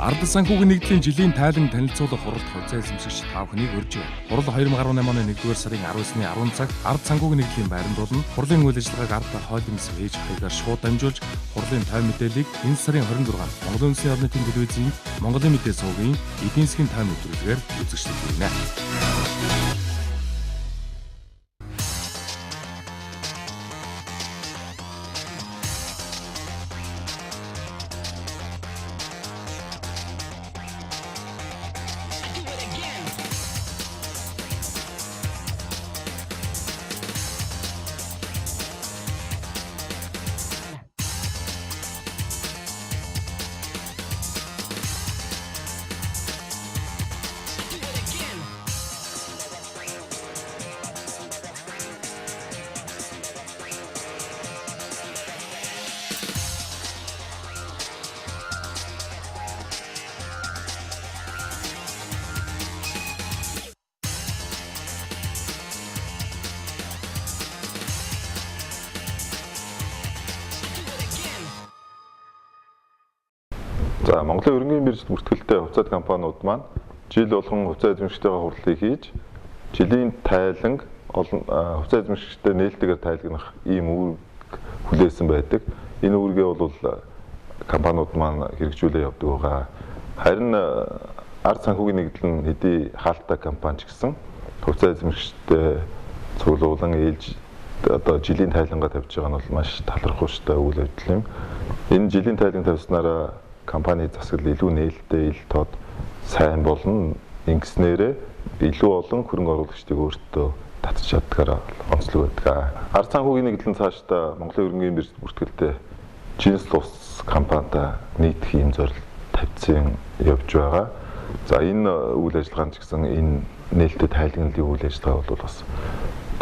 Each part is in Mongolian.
Ард санхүүгийн нэгдлийн жилийн тайлан танилцуулах хуралд хувьцаа эзэмшигч та бүхнийг урьж байна. Хурал 2018 оны 1-р сарын 19-ны 10 цагт ард санхүүгийн нэгдлийн байранд болно. Хурлын үйл ажиллагааг ард хоолимс пэйж хаягаар шууд дамжуулж хурлын тойм мэдээллийг энэ сарын 26-нд Монголын Улсын орны телевизийн Монголын мэдээ сувгийн эдийн засгийн тойм нэвтрүүлгээр үзэгчдэд хүргэнэ. За Монголын өргөнгийн биржид бүртгэлтэй хувьцаат компаниуд маань жил болгон хувьцаа эзэмшигчтэйгээ хурлыг хийж жилийн тайланг хувьцаа эзэмшигчтэй нээлттэйгээр тайлагнах ийм үүрэг хүлээсэн байдаг. Энэ үүргээ бол компаниуд маань хэрэгжүүлээ явдаг байгаа. Харин ард санхүүгийн нэгдэл нь хэдий хаалттай компани ч гэсэн хувьцаа эзэмшигчтэй цуглуулан ээлж одоо жилийн тайлангаа тавьж байгаа нь бол маш талархууштай үйл явдал юм. Энэ жилийн тайланг тавьснараа компани засаг илүү нээлттэй, ил тод сайн болно. Ингэснээрээ илүү олон хөрөнгө оруулагчдыг өөртөө татж чаддгаараа онцлог байдаг. Ард санхүүгийн нэгдлийн цаашдаа Монголын өргөнгийн биржид бүртгэлтэй Жинс ус компанитай нийтх ийм зорилт тавьсан явж байгаа. За энэ үйл ажиллагаанд ч гэсэн энэ нээлттэй тайлагналын үйл ажиллагаа бол бас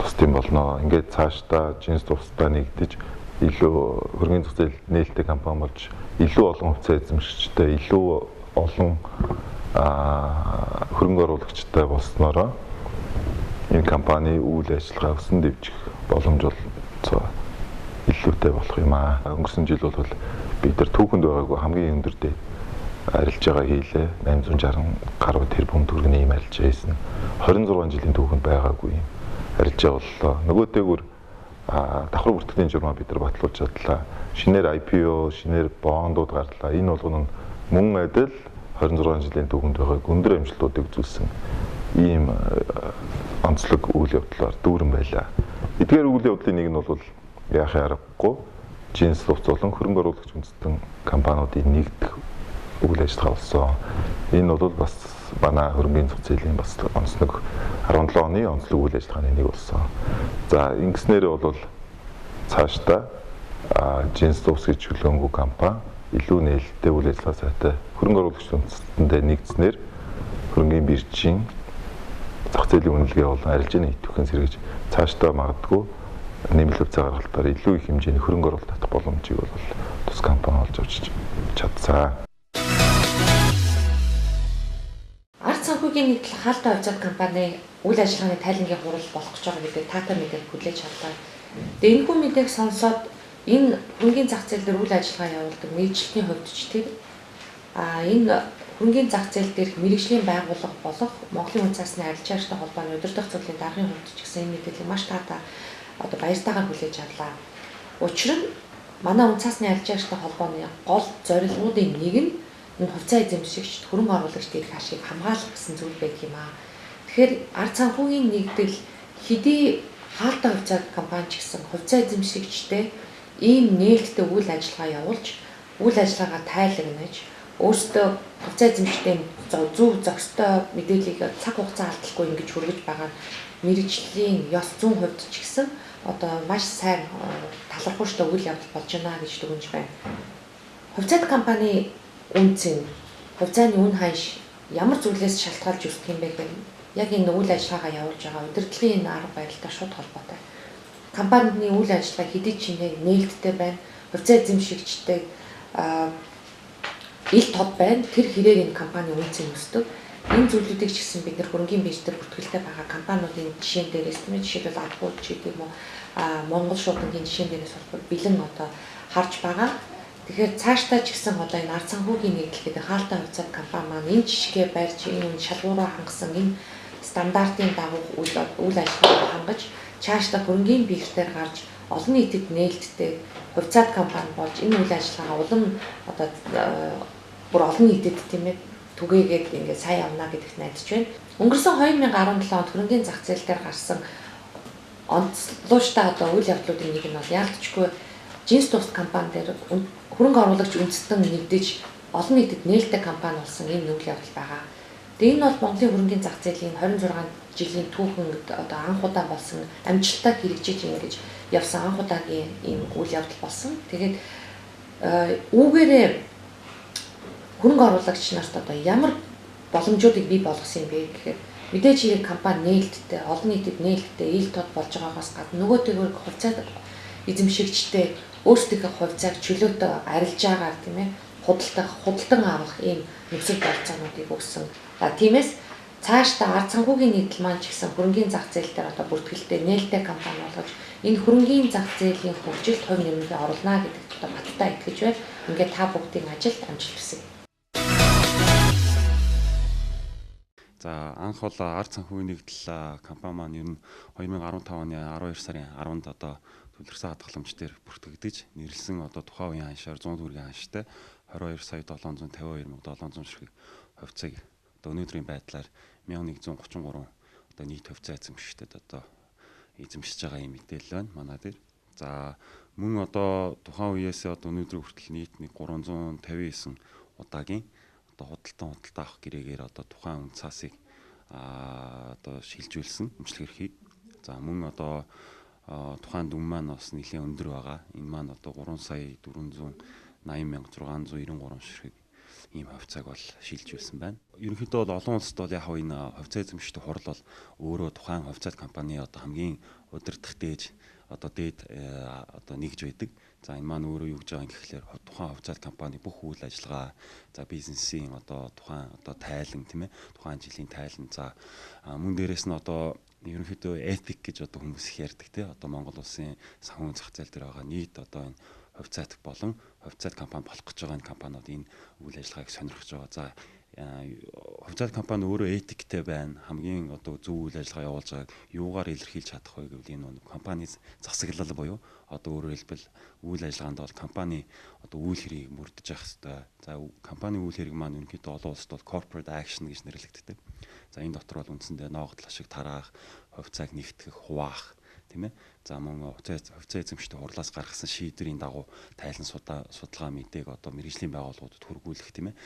тусдсан болно. Ингээд цаашдаа Жинс устай нэгдэж илүү хөрөнгөний зах зээл нээлттэй компани болж илүү олон хувьцаа эзэмшигчтэй, илүү олон хөрөнгө оруулагчтай болсноороо энэ компани үйл ажиллагаа өсөн дэвжих боломж бол илүүтэй болох юм аа. Өнгөрсөн жил бол бид нар түүхэнд байгаагүй хамгийн өндөр дээд арилжаагаа хийлээ. 860 гаруй тэрбум төгрөгийн ийм арилжаа хийсэн. 26 жилийн түүхэнд байгаагүй юм арилжаа боллоо. Нөгөө дээгүүр давхар бүртгэлийн журмаа бид нар батлуулж чадлаа. Шинээр IPO, шинээр бондууд гарлаа. Энэ болгоно мөн адил 26 жилийн түүхэнд байгааг өндөр амжилтуудыг үзүүлсэн ийм онцлог үйл явдлаар дүүрэн байлаа. Эдгээр үйл явдлын нэг нь бол яахын аргагүй Жинс ус болон хөрөнгө оруулагч үндэстэн компаниудын нэгдэх үйл ажиллагаа болсон. Энэ бол бас манай хөрөнгөний зах зээлийн бас онцлог 17 оны онцлог үйл ажиллагааны нэг болсон. За ингэснээр бол цаашдаа Жинс ус гэж хөлөөнгүй компани илүү нээлттэй үйл ажиллагаа сайтай хөрөнгө оруулагч үндэстэндээ нэгдснээр хөрөнгөний биржийн зах зээлийн үнэлгээ болон арилжааны идэвхтэй сэргийж цаашдаа магадгүй нэмэлт хувьцаа гаргалтаар илүү их хэмжээний хөрөнгө оруулалт татах боломжийг бол тус компани олж авч чадсан. Ард санхүүгийн нэгдэл хаалттай хувьцаат компани үйл ажиллагааны тайлангийн хурал болох гэж байгаа гэдэг таатай мэдээг хүлээж авлаа. Тэгээ энэхүү мэдээг сонсоод энэ хөрөнгөний зах зээл дээр үйл ажиллагаа явуулдаг мэргэжлийн хувьд ч тийм энэ хөрөнгөний зах зээл дээрх мэргэжлийн байгууллага болох Монголын үн цасны арилжаагчтай холбооны удирдах зөвлөлийн даргын хувьд ч гэсэн энэ мэдээллийг маш таатай одоо баяртайгаар хүлээж авлаа. Учир нь манай үн цасны арилжаагчтай холбооны гол зорилгоудын нэг нь энэ хувьцаа эзэмшигчд хөрөнгө оруулагчдын эрх ашиг хамгаалах гэсэн зүйл байдаг юм аа. Тэгэхээр ард санхүүгийн нэгдэл хэдий хаалттай хувьцаа компани ч гэсэн хувьцаа эзэмшигчтэй ийм нээлттэй үйл ажиллагаа явуулж үйл ажиллагаагаа тайлагнаж өөрсдөө хувьцаа эзэмшигчтэй зөв зохистой мэдээллийг цаг хугацаа алдахгүй ингэж хүргэж байгаа мэргэжлийн ёс зүйн хувьд ч гэсэн одоо маш сайн талархууштай үйл явдал болж байна гэж дүгнэж байна. Хувьцаат компани үнцэн хувьцааны үн ханш ямар зүйлээс шалтгаалж үүсдэг юм бэ гэхээр яг энэ үйл ажиллагаагаа явуулж байгаа удирдлагын энэ арга барилтай шууд холбоотой. Компанийн үйл ажиллагаа хэдий ч нээлттэй байна. Хувьцаа эзэмшигчтэй ил тод байна. Тэр хэрээр энэ компани үнцэн өсдөг. Энэ зүйлүүдийг ч гэсэн бид нар хөрөнгөний биржээр бүртгэлтэй байгаа компаниудын жишээн дээрээс тийм жишээлбэл Адбууд ч гэдэг юм уу Монгол шуудангийн жишээн дээрээс бол бэлэн одоо харж байгаа. Тэгэхээр цаашдаа ч гэсэн одоо энэ ард санхүүгийн нийтлэл гэдэг хаалта хувьцаат компани маань энэ жишгээ барьж энэ шалгуураа хангасан энэ стандартын дагуу үйл ажиллагаа хангаж цаашдаа хөрөнгийн биелэлээр гарч олон нийтэд нээлттэй хувьцаат компани болж энэ үйл ажиллагаа улам одоо бүр олон нийтэд тийм ээ түгээгээд ингээд сайн явна гэдэгт найдаж байна. Өнгөрсөн 2017 онд хөрөнгийн зах зээл дээр гарсан онцлогчтой одоо үйл явдлуудын нэг нь бол яалтчгүй жинс тус компани дээр хөрөнгө оруулагч үндэстэн нэгдэж олон нийтэд нээлттэй компани болсон ийм үйл явдал байгаа. Тэгээ энэ бол Монголын хөрөнгийн зах зээлийн 26 жилийн түүхэнд одоо анх удаа болсон амжилттай хэрэгжиж ингэж явсан анх удаагийн ийм үйл явдал болсон. Тэгээд үүгээрээ хөрөнгө оруулагч нарт одоо ямар боломжуудыг бий болгосон юм бэ гэхээр мэдээж хэрэг компани нээлттэй, олон нийтэд нээлттэй ил тод болж байгаагаас гадна нөгөөтэйгөр хувьцаа эзэмшигчтэй өөрсдийнхөө хувьцааг чөлөөтэй арилж байгаа тийм ээ худалдан авах ийм нөхцөл болцоонуудыг өгсөн. Тиймээс цаашдаа ард санхүүгийн нийтлэл маань ч гэсэн хөрөнгийн зах зээл дээр одоо бүртгэлтэй нээлттэй компани болгож энэ хөрөнгийн зах зээлийн хөгжилд хувь нэмрээ оруулна гэдэгт одоо баттай итгэж байна. Ингээд та бүгдийн ажилд амжилт хүсье. За анх бол ард санхүүгийн нийтлэл компани маань ер нь 2015 оны 12 сарын 10-нд одоо төлөрсөн хадгаламж дээр бүртгэгдэж нэрлсэн одоо тухайн үеийн ханшаар 100 төгрөгийн ханштай 22 сая 752,700 ширхэг хувьцааг одоо өнөөдрийн байдлаар 1133 одоо нийт хувьцаа эзэмшигчдэд одоо эзэмшиж байгаа юм мэдээлэл байна манай дээр. За мөн одоо тухайн үеэс одоо өнөөдрийн хүртэл нийт 359 удаагийн одоо худалдан авах гэрээгээр одоо тухайн үн цаасыг одоо шилжүүлсэн өмчлөх эрхийг. За мөн одоо тухайн дүн маань бас нэлээд өндөр байгаа. Энэ маань одоо 3 сая 480,693 ширхэг ийм хувьцааг бол шилжүүлсэн байна. Ерөнхийдөө бол олон улсад бол яг энэ хувьцаа эзэмшигчдийн хурал бол өөрөө тухайн хувьцаат компани одоо хамгийн удирдах дээд одоо дээд одоо нэгж байдаг. За энэ маань өөрөө юу гэж байгаа юм гэхлээр тухайн хувьцаат компани бүх үйл ажиллагаа за бизнесийн одоо тухайн одоо тайлан тийм ээ тухайн жилийн тайлан за мөн дээрээс нь одоо ерөнхийдөө этик гэж одоо хүмүүс их ярьдаг тий одоо Монгол улсын санхүүгийн зах зээл дээр байгаа нийт одоо энэ хувьцаат болон хувьцаат компани болох гэж байгаа энэ компаниуд энэ үйл ажиллагааг сонирхож байгаа. За хувьцаат компани өөрөө этиктэй байна. Хамгийн одоо зөв үйл ажиллагаа явуулж байгааг юугаар илэрхийлж чадах вэ гэвэл энэ компани засаглал буюу одоо өөрөөр хэлбэл үйл ажиллагаанд бол компани одоо үйл хэрийг мөрдөж явах хэрэгтэй. За компани үйл хэрэг маань ерөнхийдөө олон улсад бол corporate action гэж нэрлэгддэг. За энэ дотор бол үндсэндээ ноогдол ашиг тараах, хувьцааг нэгтгэх, хуваах тийм ээ. За мөн хувьцаа эзэмшигчдийн хурлаас гаргасан шийдвэрийн дагуу тайлан судалгаа мэдээг одоо мэргэжлийн байгууллагуудад хүргүүлэх тийм ээ.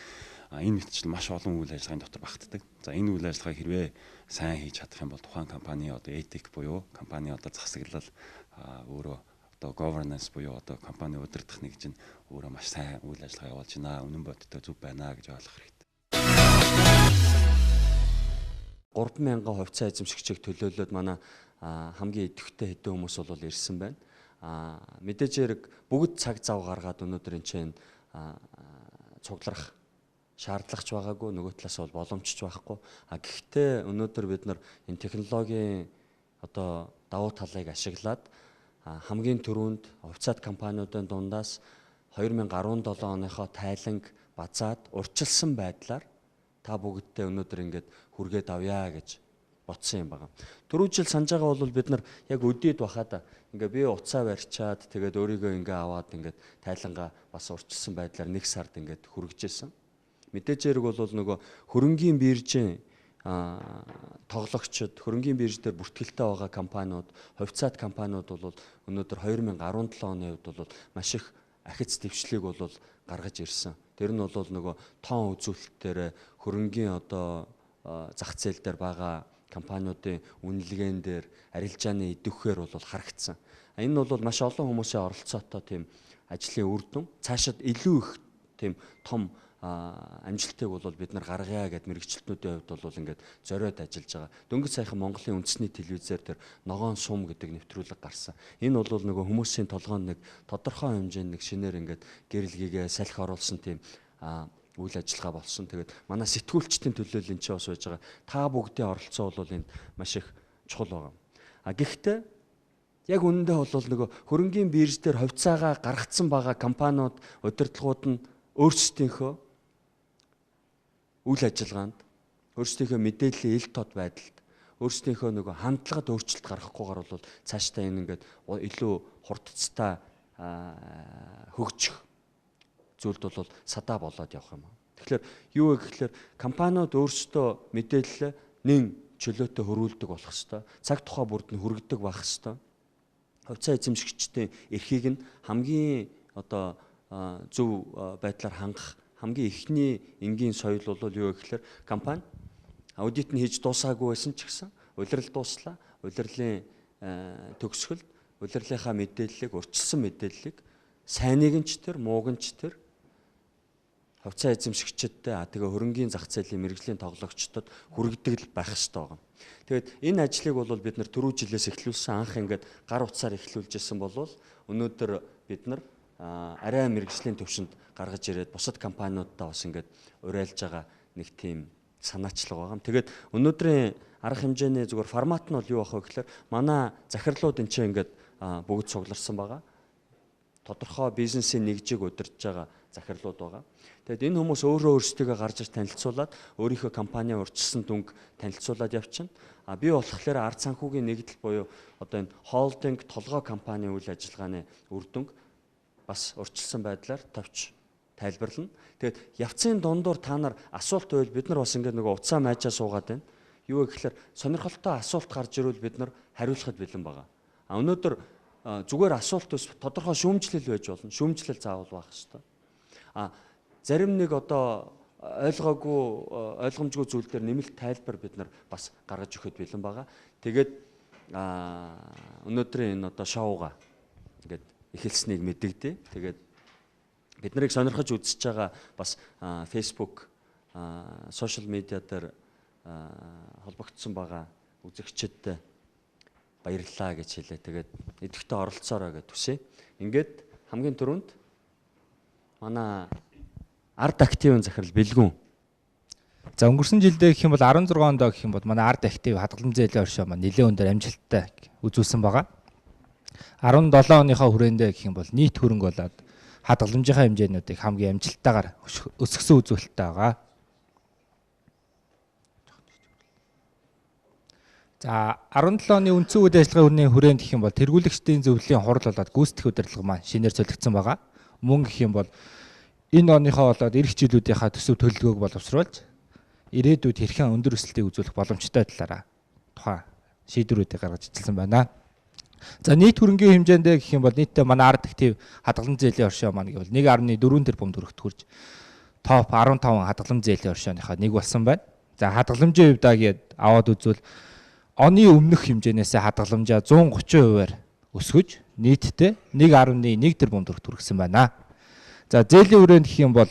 Энэ мэтчил маш олон үйл ажиллагааны дотор багтдаг. За энэ үйл ажиллагааг хэрвээ сайн хийж чадах юм бол тухайн компани одоо этик буюу компани одоо засаглал өөрөө одоо governance буюу одоо компани удирдах нэгж нь өөрөө маш сайн үйл ажиллагаа явуулж байна. Үнэн бодиттой зөв байна гэж ойлгох хэрэгтэй. 3,000 хувьцаа эзэмшигчийг төлөөлөөд манай хамгийн идэвхтэй хэдэн хүмүүс бол ирсэн байна. Мэдээж хэрэг бүгд цаг зав гаргаад өнөөдөр энэ чинь цугларах шаардлагач байгаагүй нөгөө талаас бол боломжч байхгүй. Гэхдээ өнөөдөр бид нар энэ технологийн одоо давуу талыг ашиглаад хамгийн түрүүнд хувьцаат компаниудын дундаас 2017 оныхоо тайланг базаад урьдчилсан байдлаар та бүгдтэй өнөөдөр ингээд хүргээд авъя гэж бодсон юм байна. Түрүү жил санаж байгаа бол бид нар яг өдөөд бахаад ингээ би уцаа барьчаад тэгээд өөрийгөө ингээ аваад ингээд тайлангаа бас урьдчилсан байдлаар нэг сард ингээд хүргэжсэн. Мэдээж хэрэг бол нөгөө хөрөнгийн биржийн тоглогчид, хөрөнгийн бирж дээр бүртгэлтэй байгаа компаниуд, хувьцаат компаниуд бол өнөөдөр 2017 оны хувьд бол маш их ахиц дэвшлийг бол гаргаж ирсэн. Тэр нь бол нөгөө тоон үзүүлэлтээр хөрөнгийн одоо зах зээл дээр байгаа компаниудын үнэлгээн дээр арилжааны идэвхээр бол харагдсан. Энэ бол маш олон хүмүүсийн оролцоотой тийм ажлын үр дүн. Цаашид илүү их тийм том амжилтыг бол бид нар гаргая гэд мэрэгчлэтнүүдийн хувьд бол ингээд зориод ажиллаж байгаа. Дөнгөж саяхан Монголын үндэсний телевизээр тэр ногоон сум гэдэг нэвтрүүлэг гарсан. Энэ бол нөгөө хүмүүсийн толгойн нэг тодорхой хэмжээнд нэг шинээр ингээд гэрэлгийгээ салхи оруулсан тийм үйл ажиллагаа болсон. Тэгээд манай сэтгүүлчдийн төлөөлөл энэ ч бас байж байгаа. Та бүгдийн оролцоо бол энд маш их чухал байгаа. Гэхдээ Яг үнэндээ бол нөгөө хөрөнгийн бирж дээр хувьцаагаа гаргацсан байгаа компаниуд, удирдлагууд нь өөрсдийнхөө үйл ажиллагаанд, өөрсдийнхөө мэдээллийн ил тод байдалд, өөрсдийнхөө нөгөө хандлагад өөрчлөлт гаргахгүйгээр бол цаашдаа энэ ингээд илүү хурдцтай хөгжих зүйлд бол садаа болоод явах юм. Тэгэхээр юу вэ гэхээр компаниуд өөрсдөө мэдээлэл нэн чөлөөтэй хөрвүүлдэг болох хэвээр, цаг тухай бүрд нь хүргэдэг байх хэвээр. Хувьцаа эзэмшигчдийн эрхийг нь хамгийн одоо зөв байдлаар хангах хамгийн ихний энгийн соёл бол юу гэхээр компани аудит нь хийж дуусаагүй байсан ч гэсэн улирал дууслаа, улирлын төгсгөлд улирлынхаа мэдээллийг, урьдчилсан мэдээллийг сайныг нь ч тэр, мууг нь ч тэр хувьцаа эзэмшигчдтэй тэгээ хөрөнгийн зах зээлийн мэрэгжлийн тоглогчдод хүргэдэг байх ёстой байгаа. Тэгээд энэ ажлыг бол бид нар түрүү жилээс эхлүүлсэн, анх ингээд гар утсаар эхлүүлж ирсэн бол өнөөдөр бид нар арай мэрэгжлийн төвшөнд гаргаж ирээд бусад компаниудтай бас ингээд уриалж байгаа нэг тийм санаачлага байгаа. Тэгээд өнөөдрийн арга хэмжээний зүгээр формат нь бол юу байх вэ гэхээр манай захирлууд энэ чинь ингээд бүгд цугларсан байгаа. Тодорхой бизнесийн нэгжийг удирдах байгаа захирлууд байгаа. Тэгэд энэ хүмүүс өөрөө өөрсдийгөө гарч ир танилцуулаад өөрийнхөө компани урьдчилсан дүнг танилцуулаад явчихна. Би болохоор ард санхүүгийн нэгдэл буюу одоо энэ холдинг толгой компани үйл ажиллагааны үр дүнг бас урьдчилсан байдлаар товч тайлбарлана. Тэгэд явцын дундуур та нар асуулт байвал бид нар бас ингээд нэг уцаа майжаа суугаад байна. Юу вэ гэхээр сонирхолтой асуулт гарч ирвэл бид нар хариулахад бэлэн байгаа. Өнөөдөр зүгээр асуулт ус тодорхой шүүмжлэл байж болно. Шүүмжлэл заавал байх ёстой. Зарим нэг одоо ойлгомжгүй зүйл дээр нэмэлт тайлбар бид нар бас гаргаж өгөхөд бэлэн байгаа. Тэгээд өнөөдрийн энэ одоо шоуга ингээд эхэлснийг мэдэгдээ. Тэгээд бид нарыг сонирхож үзэж байгаа бас Facebook, сошиал медиа дээр холбогдсон байгаа үзэгчдэд баярлалаа гэж хэлээ. Тэгээд идэвхтэй оролцоорой гэж хүсье. Ингээд хамгийн түрүүнд манай ард активын захирал Бэлгүн. За өнгөрсөн жилдээ гэх юм бол 16 онд гэх юм бол манай ард актив хадгалан зээлийн оршоо маань нэлээд өндөр амжилттай үзүүлсэн байгаа. 17 оныхоо хүрээндээ гэх юм бол нийт хөрөнгө болоод хадгаламжийнхаа хэмжээнүүдийг хамгийн амжилттайгаар өсгсөн үзүүлэлттэй байгаа. За 17 оны үндсэн үйл ажиллагаа хүрээний хүрээнд гэх юм бол тэргүүлэгчдийн зөвлөлийн хурал болоод гүйцэтгэх удирдлага маань шинээр солигдсон байгаа. Мөн гэх юм бол энэ оныхоо болоод эх жилүүдийнхаа төсөв төлөвлөгөөг боловсруулж ирээдүйд хэрхэн өндөр өсөлтийг үзүүлэх боломжтой талаараа тухайн шийдвэрүүдийг гаргаж ирсэн байна. За нийт хөрөнгийн хэмжээндээ гэх юм бол нийтдээ манай ард актив хадгалан зээлийн оршоо маань гэвэл 1.4 тэрбум төгрөгт хүрч топ 15 хадгалан зээлийн оршооныхоо нэг болсон байна. За хадгаламжийн хувьдаа гээд аваад үзвэл оны өмнөх хэмжээнээс хадгаламжаа 130%-аар өсгөж нийтдээ 1.1 тэрбум төгрөгт хүргэсэн байна. За зээлийн хүрээнд гэх юм бол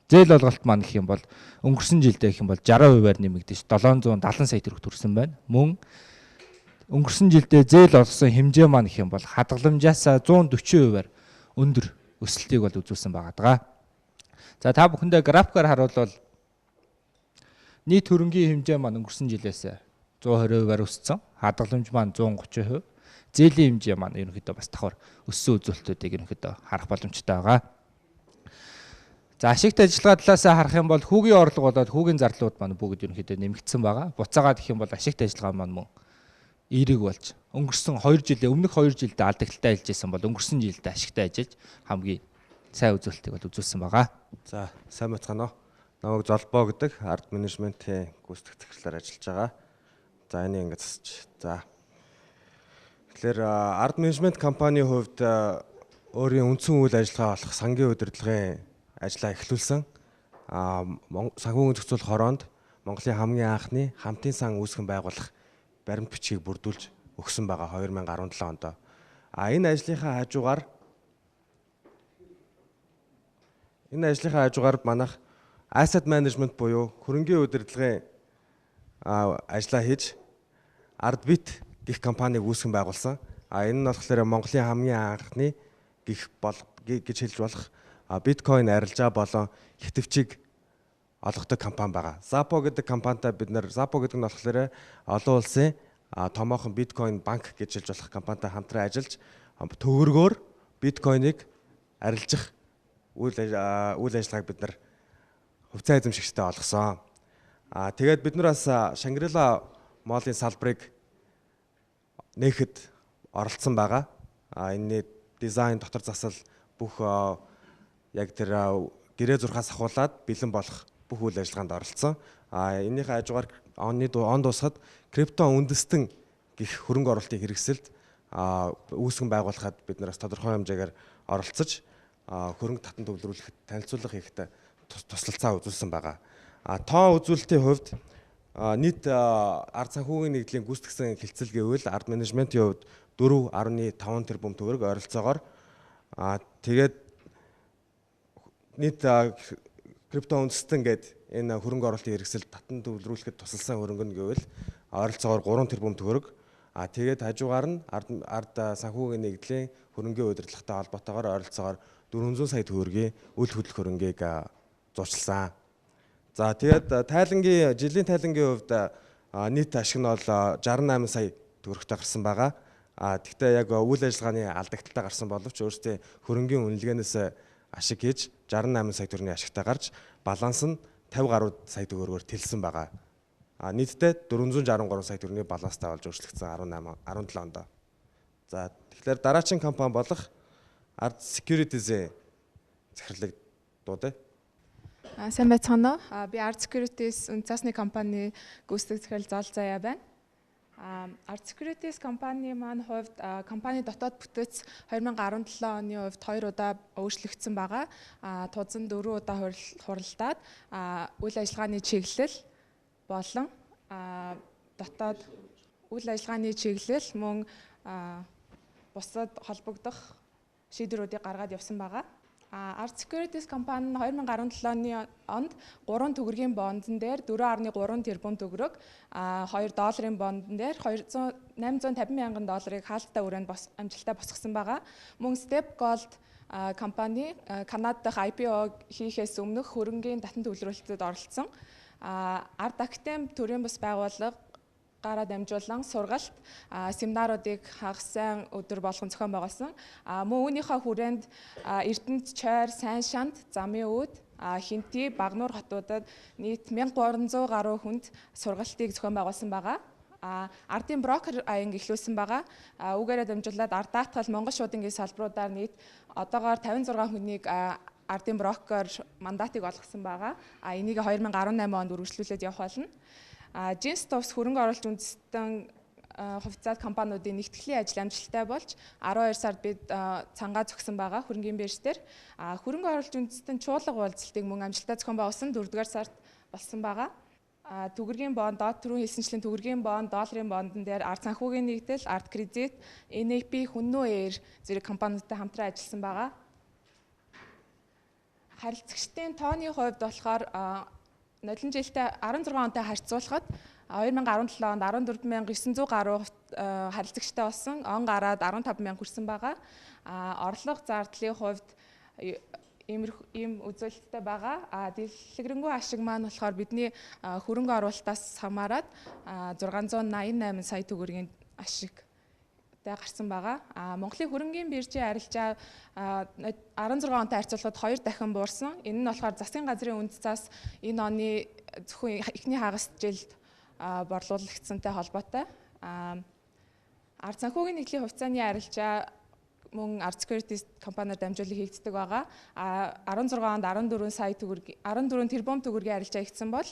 зээл олголт маань гэх юм бол өнгөрсөн жилдээ гэх юм бол 60%-аар нэмэгдэж 770 сая төгрөгт хүрсэн байна. Мөн өнгөрсөн жилдээ зээл олгосон хэмжээ маань гэх юм бол хадгаламжаасаа 140%-аар өндөр өсөлтийг бол үзүүлсэн байгаа. За та бүхэндээ графикаар харуулбал нийт хөрөнгийн хэмжээ маань өнгөрсөн жилээс 120%-аар өссөн. Хадгаламж маань 130%. Зээлийн хэмжээ маань ерөнхийдөө бас давхар өссөн үзүүлэлтүүдийг ерөнхийдөө харах боломжтой байгаа. За ашигт ажиллагаа талаас харах юм бол хүүгийн орлого болоод хүүгийн зарлууд маань бүгд ерөнхийдөө нэмэгдсэн байгаа. Буцаагаад гэх юм бол ашигт ажиллагаа маань мөн эерэг болж өнгөрсөн 2 жилийн өмнөх 2 жилдээ алдагталтай ажиллаж байсан бол өнгөрсөн жилдээ ашигтай ажиллаж хамгийн сайн үзүүлэлтийг бол үзүүлсэн байгаа. За сайн бацгаана уу. Намайг Золбоо гэдэг ард менежментийн гүйцэтгэх захирлаар ажиллаж байгаа. За энийг ингээд засч. За. Тэгэхээр ард менежмент компанийн хувьд өөрийн үндсэн үйл ажиллагаа болох сангийн удирдлагын ажлаа эхлүүлсэн. Санхүүгийн зохицуулах хороонд Монголын хамгийн анхны хамтын сан үүсгэн байгуулах баримт бичгийг бүрдүүлж өгсөн байгаа 2017 онд. Энэ ажлынхаа хажуугаар манайх asset management буюу хөрөнгийн удирдлагын ажлаа хийж Ardbit гэх компанийг үүсгэн байгуулсан. Энэ нь болохоор Монголын хамгийн анхны гэж хэлж болох биткойн арилжаа болон хэтвчийг олгодог компани байгаа. Zapo гэдэг компанитай бид нэр Zapo гэдэг нь болохоор олон улсын томоохон биткойн банк гэж хэлж болох компанитай хамтран ажиллаж төгрөгөөр биткойныг арилжих үйл ажиллагааг бид нар хувьцаа эзэмшигчтэй олгосон. Тэгээд бид нар бас Шангрила молын салбарыг нээхэд оролцсон байгаа. Энэний дизайн, дотор засал бүх яг тэр гэрээ зурхаас ахуулаад бэлэн болох бүх үйл ажиллагаанд оролцсон. Энийхээ хажуугаар он дуусахад крипто үндэстэн гэх хөрөнгө оруулалтын хэрэгсэлд үүсгэн байгуулахад бид нараас тодорхой хэмжээгээр оролцож хөрөнгө татан төвлөрүүлэхэд танилцуулга хийхэд туслалцаа үзүүлсэн байгаа. Тоо үзүүлэлтийн хувьд нийт ард санхүүгийн нэгдлийн гүйцэтгэсэн хилцэл гэвэл ард менежментийн хувьд 4.5 тэрбум төгрөг ойролцоогоор тэгээд нийт крипто үндэстэн гээд энэ хөрөнгө оруулалтын хэрэгсэл татан төвлөрүүлэхэд тусалсан хөрөнгө нь гэвэл ойролцоогоор 3 тэрбум төгрөг. Тэгээд хажуугаар нь ард санхүүгийн нэгдлийн хөрөнгөний удирдлагатай холбоотойгоор ойролцоогоор 400 сая төгрөгийн үйл хөдлөх хөрөнгийг зурчилсан. За тэгээд жилийн тайлангийн хувьд нийт ашиг нь бол 68 сая төгрөгтэй гарсан байгаа. Тэгвэл яг үйл ажиллагааны алдагдaltaй гарсан боловч өөрсдийн хөрөнгийн үнэлгээнээс ашиг хийж 68 сая төгрөгийн ашигтай гарч баланс нь 50 гаруй сая төгрөгөөр тэлсэн байгаа. Нийтдээ 463 сая төгрөгийн баланстай болж өөрчлөгдсөн 17 онд. За тэгэхээр дараагийн компани болох Ард Securities-ийн захирлыг дуудая. Сайн байцгаана уу? Би Arts Securities үндэсний компани гүйцэтгэх захирал Зол Заяа байна. Arts Securities компани маань хувьд компани дотоод бүтээц 2017 оны хувьд 2 удаа өөрчлөгдсөн байгаа. Тузан 4 удаа хуралдаад үйл ажиллагааны чиглэл болон дотоод үйл ажиллагааны чиглэл мөн бусад холбогдох шийдвэрүүдийг гаргаад явсан байгаа. Arts Securities компани нь 2017 оны онд 3 төгрөгийн бондон дээр 4.3 тэрбум төгрөг, 2 долларын бондон дээр 850 мянган долларыг хаалттай өрөөнд амжилттай босгосон байгаа. Мөн Step Gold компани Канад дахь IPO хийхээс өмнөх хөрөнгийн татан төвлөрүүлэлтэд оролцсон. Ард Актем төрийн бас байгууллага гараа дамжуулан сургалт семинаруудыг хагас сайн өдөр болгон зохион байгуулсан. Мөн үүнийхээ хүрээнд Эрдэнэт, Чойр, Сайн шанд, Замын үүд, Хинти, Багнуур хотуудад нийт 1300 гаруй хүнд сургалтыг зохион байгуулсан байгаа. Ардын брокер аянг эхлүүлсэн байгаа. Үүгээрээ дамжуулаад ард даатгал Монгол шуудангийн салбаруудаар нийт одоогоор 56 хүнийг ардын брокер мандатыг олгосон байгаа. Энийг 2018 онд үргэлжлүүлээд явах болно. Жинс товс хөрөнгө оруулалт үндэстэн хувьцаат компаниудын нэгтгэлийн ажил амжилттай болж 12 сард бид цангаа зогсон байгаа хөрөнгөний бирж дээр. Хөрөнгө оруулалт үндэстэн чуулга уулзалтыг мөн амжилттай зохион байгуулсан 4-р сард болсон байгаа. Төгрөгийн бонд, доод түрүүн хэлсэнчлэн төгрөгийн бонд, долларын бондон дээр ард санхүүгийн нэгдэл, ард кредит, NAP, Хүннүү Air зэрэг компаниудтай хамтран ажилласан байгаа. Харилцагчдын тооны хувьд болохоор нодлон жилдээ 16 онтой харьцуулахад 2017 онд 14900 гаруй харилцагчтай болсон. Он гараад 15000 хүрсэн байгаа. Орлого зардлын хувьд ийм үзүүлэлттэй байгаа. Дэлгэрэнгүй ашиг маань болохоор бидний хөрөнгө оруулалтаас хамаарат 688 сая төгрөгийн ашигтай гарсан байгаа. Монголын хөрөнгөний биржийн арилжаа 16 онтой харьцуулахад 2 дахин буурсан. Энэ нь болохоор засгийн газрын үнд цаас энэ оны зөвхөн эхний хагас жилд борлуулагдсантай холбоотой. Ард санхүүгийн нэгдлийн хувьцааны арилжаа мөн Arts Securities компаниар дамжуулан хийгддэг байгаа. 16 онд 14 тэрбум төгрөгийн арилжаа хийгдсэн бол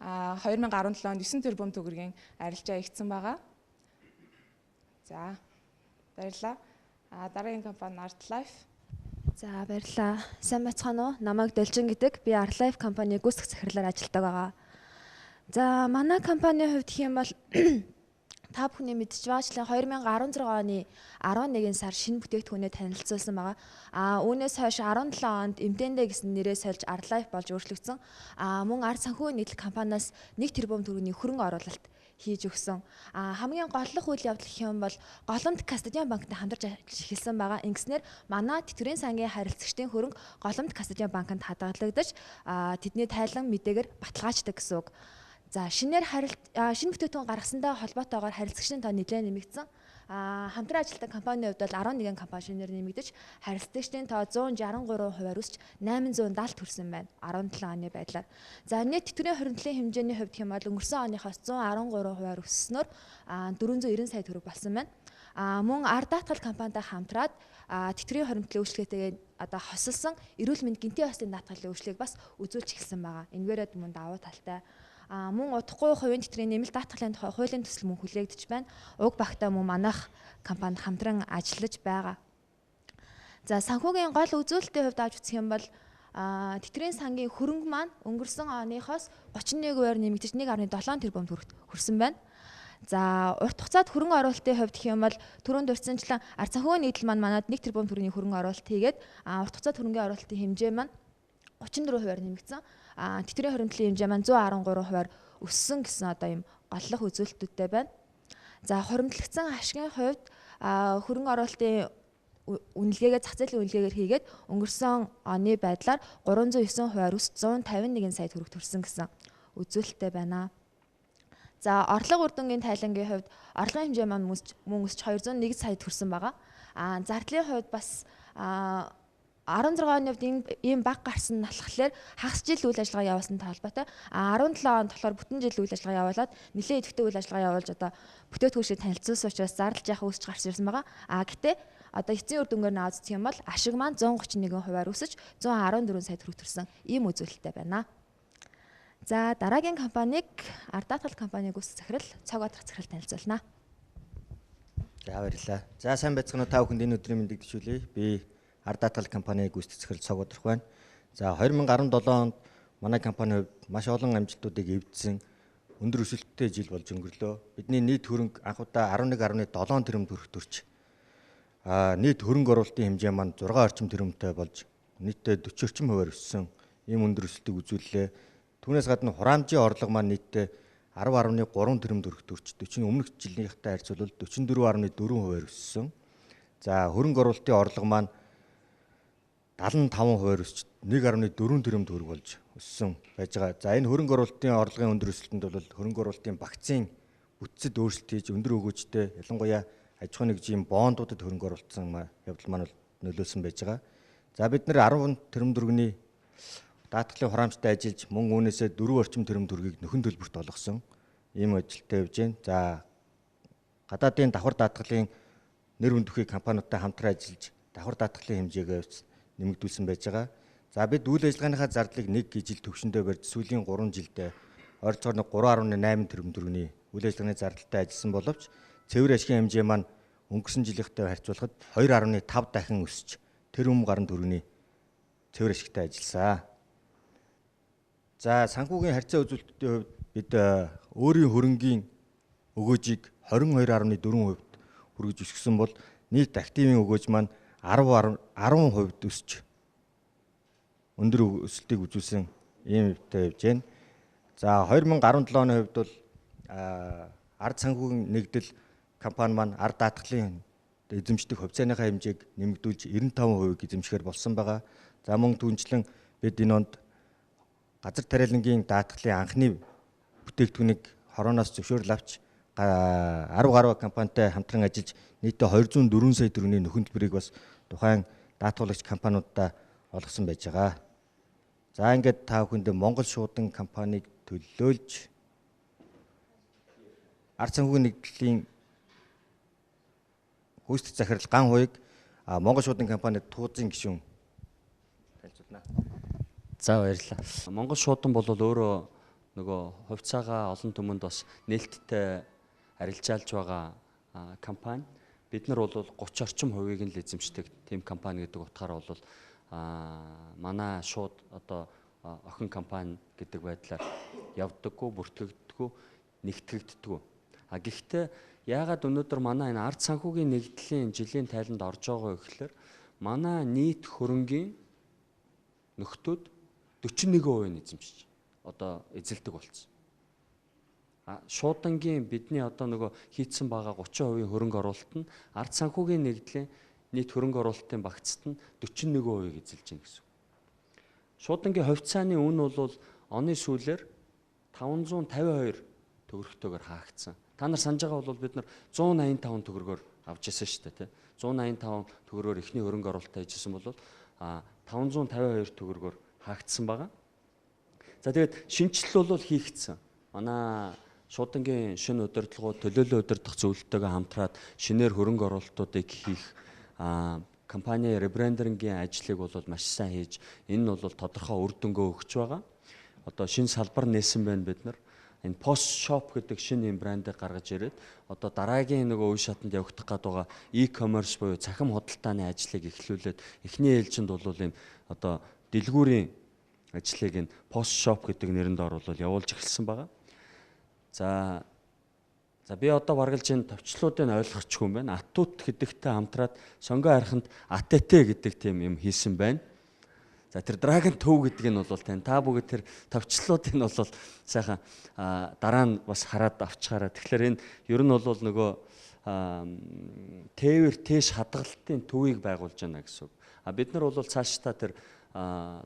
2017 онд 9 тэрбум төгрөгийн арилжаа хийгдсэн байгаа. За баярлалаа. Дараагийн компани ArtLife. За баярлалаа. Сайн байцгаана уу? Намайг Дэлжин гэдэг. Би ArtLife компани гүйцэтгэх захирлаар ажилладаг байгаа. За манай компанийн хувьд хэм бол та бүхний мэдж байгаачлан 2016 оны 11 сар шинэ бүтээгдэхүүнээ танилцуулсан байгаа. Үүнээс хойш 17 онд Эмтендэ гэсэн нэрээ сольж ArtLife болж өөрчлөгдсөн. Мөн ард санхүүгийн нийтлэг компаниас 1 тэрбум төгрөгийн хөрөнгө оруулалт хийж өгсөн. Хамгийн голлох үйл явдал гэх юм бол Голомт Кастадиан банктай хамтарч эхэлсэн байгаа. Ингэснээр манай тэтгэврийн сангийн харилцагчдын хөрөнгө Голомт Кастадиан банкнд хадгалагдаж тэдний тайлан мэдээгээр баталгааждаг гэсэн үг. За шинэ бүтээгдэхүүн гаргасантай холбоотойгоор харилцагчдын тоо нэлээд нэмэгдсэн. Хамтран ажилладаг компанийн хувьд бол 11 компани шинээр нэмэгдэж харилцагчдын тоо 163%-аар өсч 870 хүрсэн байна 17 оны байдлаар. За нийт тэтгэврийн хоригдлын хэмжээний хувьд хэм бол өнгөрсөн оныхоос 113%-аар өссөнөөр 490 сая төгрөг болсон байна. Мөн ард даатгал компанитай хамтраад тэтгэврийн хоригдлын үйлчлэгээтэйгээ одоо хосолсон эрүүл мэнд гинтийн яслын даатгалын үйлчлэгийг бас үзүүлж эхэлсэн байгаа. Энэгээр мөн давуу талтай. Мөн удахгүй хувийн тэтгэврийн нэмэлт даатгалын тухай хуулийн төсөл мөн хүлээгдэж байна. Уг багтаа мөн манайх компанид хамтран ажиллаж байгаа. За санхүүгийн гол үзүүлэлтийн хувьд авч үзэх юм бол тэтгэврийн сангийн хөрөнгө маань өнгөрсөн оныхоос 31%-аар нэмэгдэж 1.7 тэрбум төгрөгт хүрсэн байна. За урт хугацаанд хөрөнгө оруулалтын хувьд гэх юм бол түрүүнд дурдсанчлан ард санхүүгийн нийтлэл маань манад 1 тэрбум төгрөгийн хөрөнгө оруулалт хийгээд урт хугацаанд хөрөнгөний оруулалтын хэмжээ маань 34%-аар нэмэгдсэн. Тэтгэврийн хоригдлын хэмжээ маань 113%-аар өссөн гэсэн одоо юм голлох үзүүлэлтүүдтэй байна. За хуримтлагдсан ашигын хувьд хөрөнгө оруулалтын үнэлгээгээ зах зээлийн үнэлгээгээр хийгээд өнгөрсөн оны байдлаар 309%-аар өсч 151 сая төгрөг төрсөн гэсэн үзүүлэлттэй байна. За орлого үр дүнгийн тайлангийн хувьд орлогын хэмжээ маань мөн өсч 201 сая төрсэн байгаа. Зардлын хувьд бас 16 оны хувьд ийм баг гарсан нь болохоор хагас жил үйл ажиллагаа явуулсантай холбоотой. 17 онд болохоор бүтэн жил үйл ажиллагаа явуулаад нэлээд идэвхтэй үйл ажиллагаа явуулж одоо бүтээгдэхүүн шиг танилцуулсан учраас зардал жаахан өсч гарч ирсэн байгаа. Гэтээ одоо эцсийн үр дүнгээр нь аваад үзэх юм бол ашиг маань 131%-аар өсөж 114 сая төгрөг төрсэн ийм үзүүлэлттэй байна. За дараагийн компанийг ард даатгал компаниг ус захирал цог одрах захирал танилцуулна. За баярлалаа. За сайн байцгаана уу та бүхэнд энэ өдрийн мэндийг төшөөлье. Би ард даатгал компаниг гүйцэтгэх захирал цог одрах байна. За 2017 онд манай компанийн хувьд маш олон амжилтуудыг эвдсэн өндөр өсөлттэй жил болж өнгөрлөө. Бидний нийт хөрөнгө анх удаа 11.7 тэрбум төгрөг төрж нийт хөрөнгө оруулалтын хэмжээ маань 6 орчим тэрбумтай болж нийтдээ 40 орчим хувиар өссөн ийм өндөр өсөлтийг үзүүллээ. Түүнээс гадна хураамжийн орлого маань нийтдээ 10.3 тэрбум төгрөг төрж өмнөх жилийнхтэй харьцуулбал 44.4%-аар өссөн. За хөрөнгө оруулалтын орлого маань 75%-аар өсч 1.4 тэрбум төгрөг болж өссөн байж байгаа. За энэ хөрөнгө оруулалтын орлогын өндөр өсөлтөнд бол хөрөнгө оруулалтын багцын бүтцэд өөрчлөлт хийж өндөр өгөөжтэй ялангуяа аж ахуйн нэгжийн бондуудад хөрөнгө оруулалтын явдал маань нөлөөлсөн байж байгаа. За бид нэр 10 тэрбум төгрөгийн даатгалын хураамжтай ажиллаж мөн үүнээсээ 4 орчим тэрбум төгрөгийг нөхөн төлбөрт олгосон ийм ажилттай явж байна. За гадаадын давхар даатгалын нэр хүндөхийг компаниудтай хамтран ажиллаж давхар даатгалын хэмжээгээ нэмэгдүүлсэн байж байгаа. За бид үйл ажиллагааныхаа зардлыг 1 жил төвшөндөө барьж сүүлийн 3 жилдээ ойролцоогоор 3.8 тэрбум төгрөгийн үйл ажиллагааны зардалтай ажилласан боловч цэвэр ашигын хэмжээ маань өнгөрсөн жилийнхтэй харьцуулахад 2.5 дахин өсч тэрбум гаруй төгрөгийн цэвэр ашигтай ажилласан. За санхүүгийн харьцаа үзүүлэлтийн хувьд бид өөрийн хөрөнгийн өгөөжийг 22.4% хүргэж өсгсөн бол нийт активын өгөөж маань 10% өсч өндөр өсөлтийг үзүүлсэн ийм хэвтэй явж байна. За 2017 оны хувьд бол ард санхүүгийн нэгдэл компани маань ард даатгалын эзэмшдэг хувьцааныхаа хэмжээг нэмэгдүүлж 95% эзэмшгээр болсон байгаа. За мөн түүнчлэн бид энэ онд газар тариалангийн даатгалын анхны бүтээгдэхүүнийг хорооноос зөвшөөрөл авч 10 гаруй компанитай хамтран ажиллаж нийтдээ 204 сая төгрөгийн нөхөн төлбөрийг бас тухайн даатгуулагч компаниудаа олгосон байж байгаа. За ингээд та бүхэнд Монгол шуудан компаниг төлөөлж ард санхүүгийн нэгдлийн гүйцэтгэх захирал Ган Хуйг Монгол шуудан компанид туузын гишүүн танилцуулна. За баярлалаа. Монгол шуудан бол өөрөө нөгөө хувьцаагаа олон түмэнд бас нээлттэй арилжаалж байгаа компани. Бид нар бол 30 орчим хувийг нь л эзэмшдэг тийм компани гэдэг утгаараа бол манай шууд одоо охин компани гэдэг байдлаар явдаггүй, бүртгэгддэггүй, нэгтгэгддэггүй. Гэхдээ яагаад өнөөдөр манай энэ ард санхүүгийн нэгдлийн жилийн тайланд орж байгаа вэ гэхээр манай нийт хөрөнгийн нөхдүүд 41% эзэмшиж одоо эзэлдэг болсон. Шуудангийн бидний одоо нөгөө хийцэн байгаа 30% хөрөнгө оруулалт нь ард санхүүгийн нэгдлийн нийт хөрөнгө оруулалтын багцад нь 41% эзэлж байна гэсэн. Шуудангийн хувьцааны үн бол оны сүүлээр 552 төгрөгтэйгээр хаагдсан. Та нар санаж байгаа бол бид нар 185 төгрөгөөр авч ирсэн шүү дээ, тий. 185 төгрөгөөр эхний хөрөнгө оруулалтаа хийжсэн бол 552 төгрөгөөр хаагдсан байгаа. За тэгээд шинжилэл бол хийгдсэн. Манай шуудангийн шинэ удирдлагууд төлөөлөл удирдах зөвлөлтөйгөө хамтраад шинээр хөрөнгө оруулалтуудыг хийх компани ребрендингийн ажлыг бол маш сайн хийж энэ нь бол тодорхой үр дүнгөө өгч байгаа. Одоо шинэ салбар нээсэн байна бид нар. Энэ Post Shop гэдэг шинэ брендийг гаргаж ирээд одоо дараагийн нөгөө үе шатанд явагдах гээд байгаа e-commerce буюу цахим худалдааны ажлыг эхлүүлээд эхний ээлжинд бол энэ одоо дэлгүүрийн ажлыг энэ Post Shop гэдэг нэрэнд оруулаад явуулж эхэлсэн байгаа. За би одоо баргалж энэ товчлуудыг ойлгохгүй юм байна. Атут гэдэгтэй хамтраад сонгоо хариханд ATT гэдэг тийм юм хийсэн байна. За тэр Dragon төв гэдэг нь бол тань та бүгд тэр товчлуудыг нь бол сайхан дараа нь бас хараад авчгаараа. Тэгэхээр энэ ер нь бол нөгөө тээвэр тийш хадгалтын төвийг байгуулж байна гэсэн үг. Бид нар бол цаашдаа тэр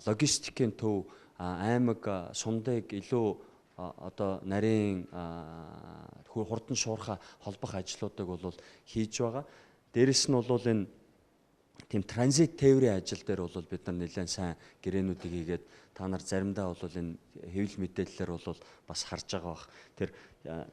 логистикийн төв аймаг сумдыг илүү одоо нарийн хурдан шуурхай холбох ажлуудыг бол хийж байгаа. Дээрэс нь бол энэ тийм транзит тээврийн ажил дээр бол бид нар нэлээд сайн гэрээнүүдийг хийгээд та нар заримдаа бол энэ хэвлэл мэдээллээр бол бас харж байгаа бах. Тэр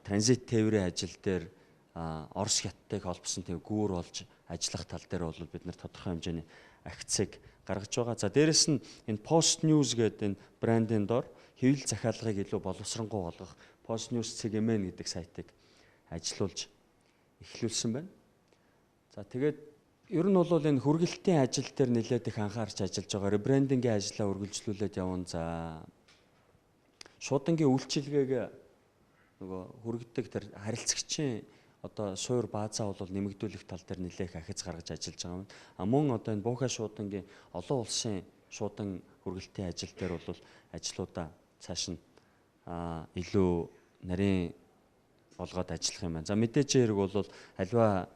транзит тээврийн ажил дээр Орос хятадыг холбосон тийм гүүр болж ажиллах тал дээр бол бид нар тодорхой хэмжээний акцийг гаргаж байгаа. За дээрэс нь энэ Post News гэдэг энэ брендийн дор хэвлэл захиалгыг илүү боловсронгуй болгох Post News CGMN гэдэг сайтыг ажилуулж эхлүүлсэн байна. За тэгээд ер нь бол энэ хүргэлтийн ажил дээр нэлээд их анхаарч ажиллаж байгаа. Ребрендингийн ажлаа үргэлжлүүлээд явна. За шуудангийн үйлчилгээг нөгөө хүргэдэг тэр харилцагчийн одоо суур баазаа бол нэмэгдүүлэх тал дээр нэлээх ахиц гаргаж ажиллаж байгаа юм. Мөн одоо энэ Буухай шуудангийн олон улсын шуудан хүргэлтийн ажил дээр бол ажлуудаа цааш нь илүү нарийн болгоод ажиллах юм байна. За мэдээж хэрэг бол аливаа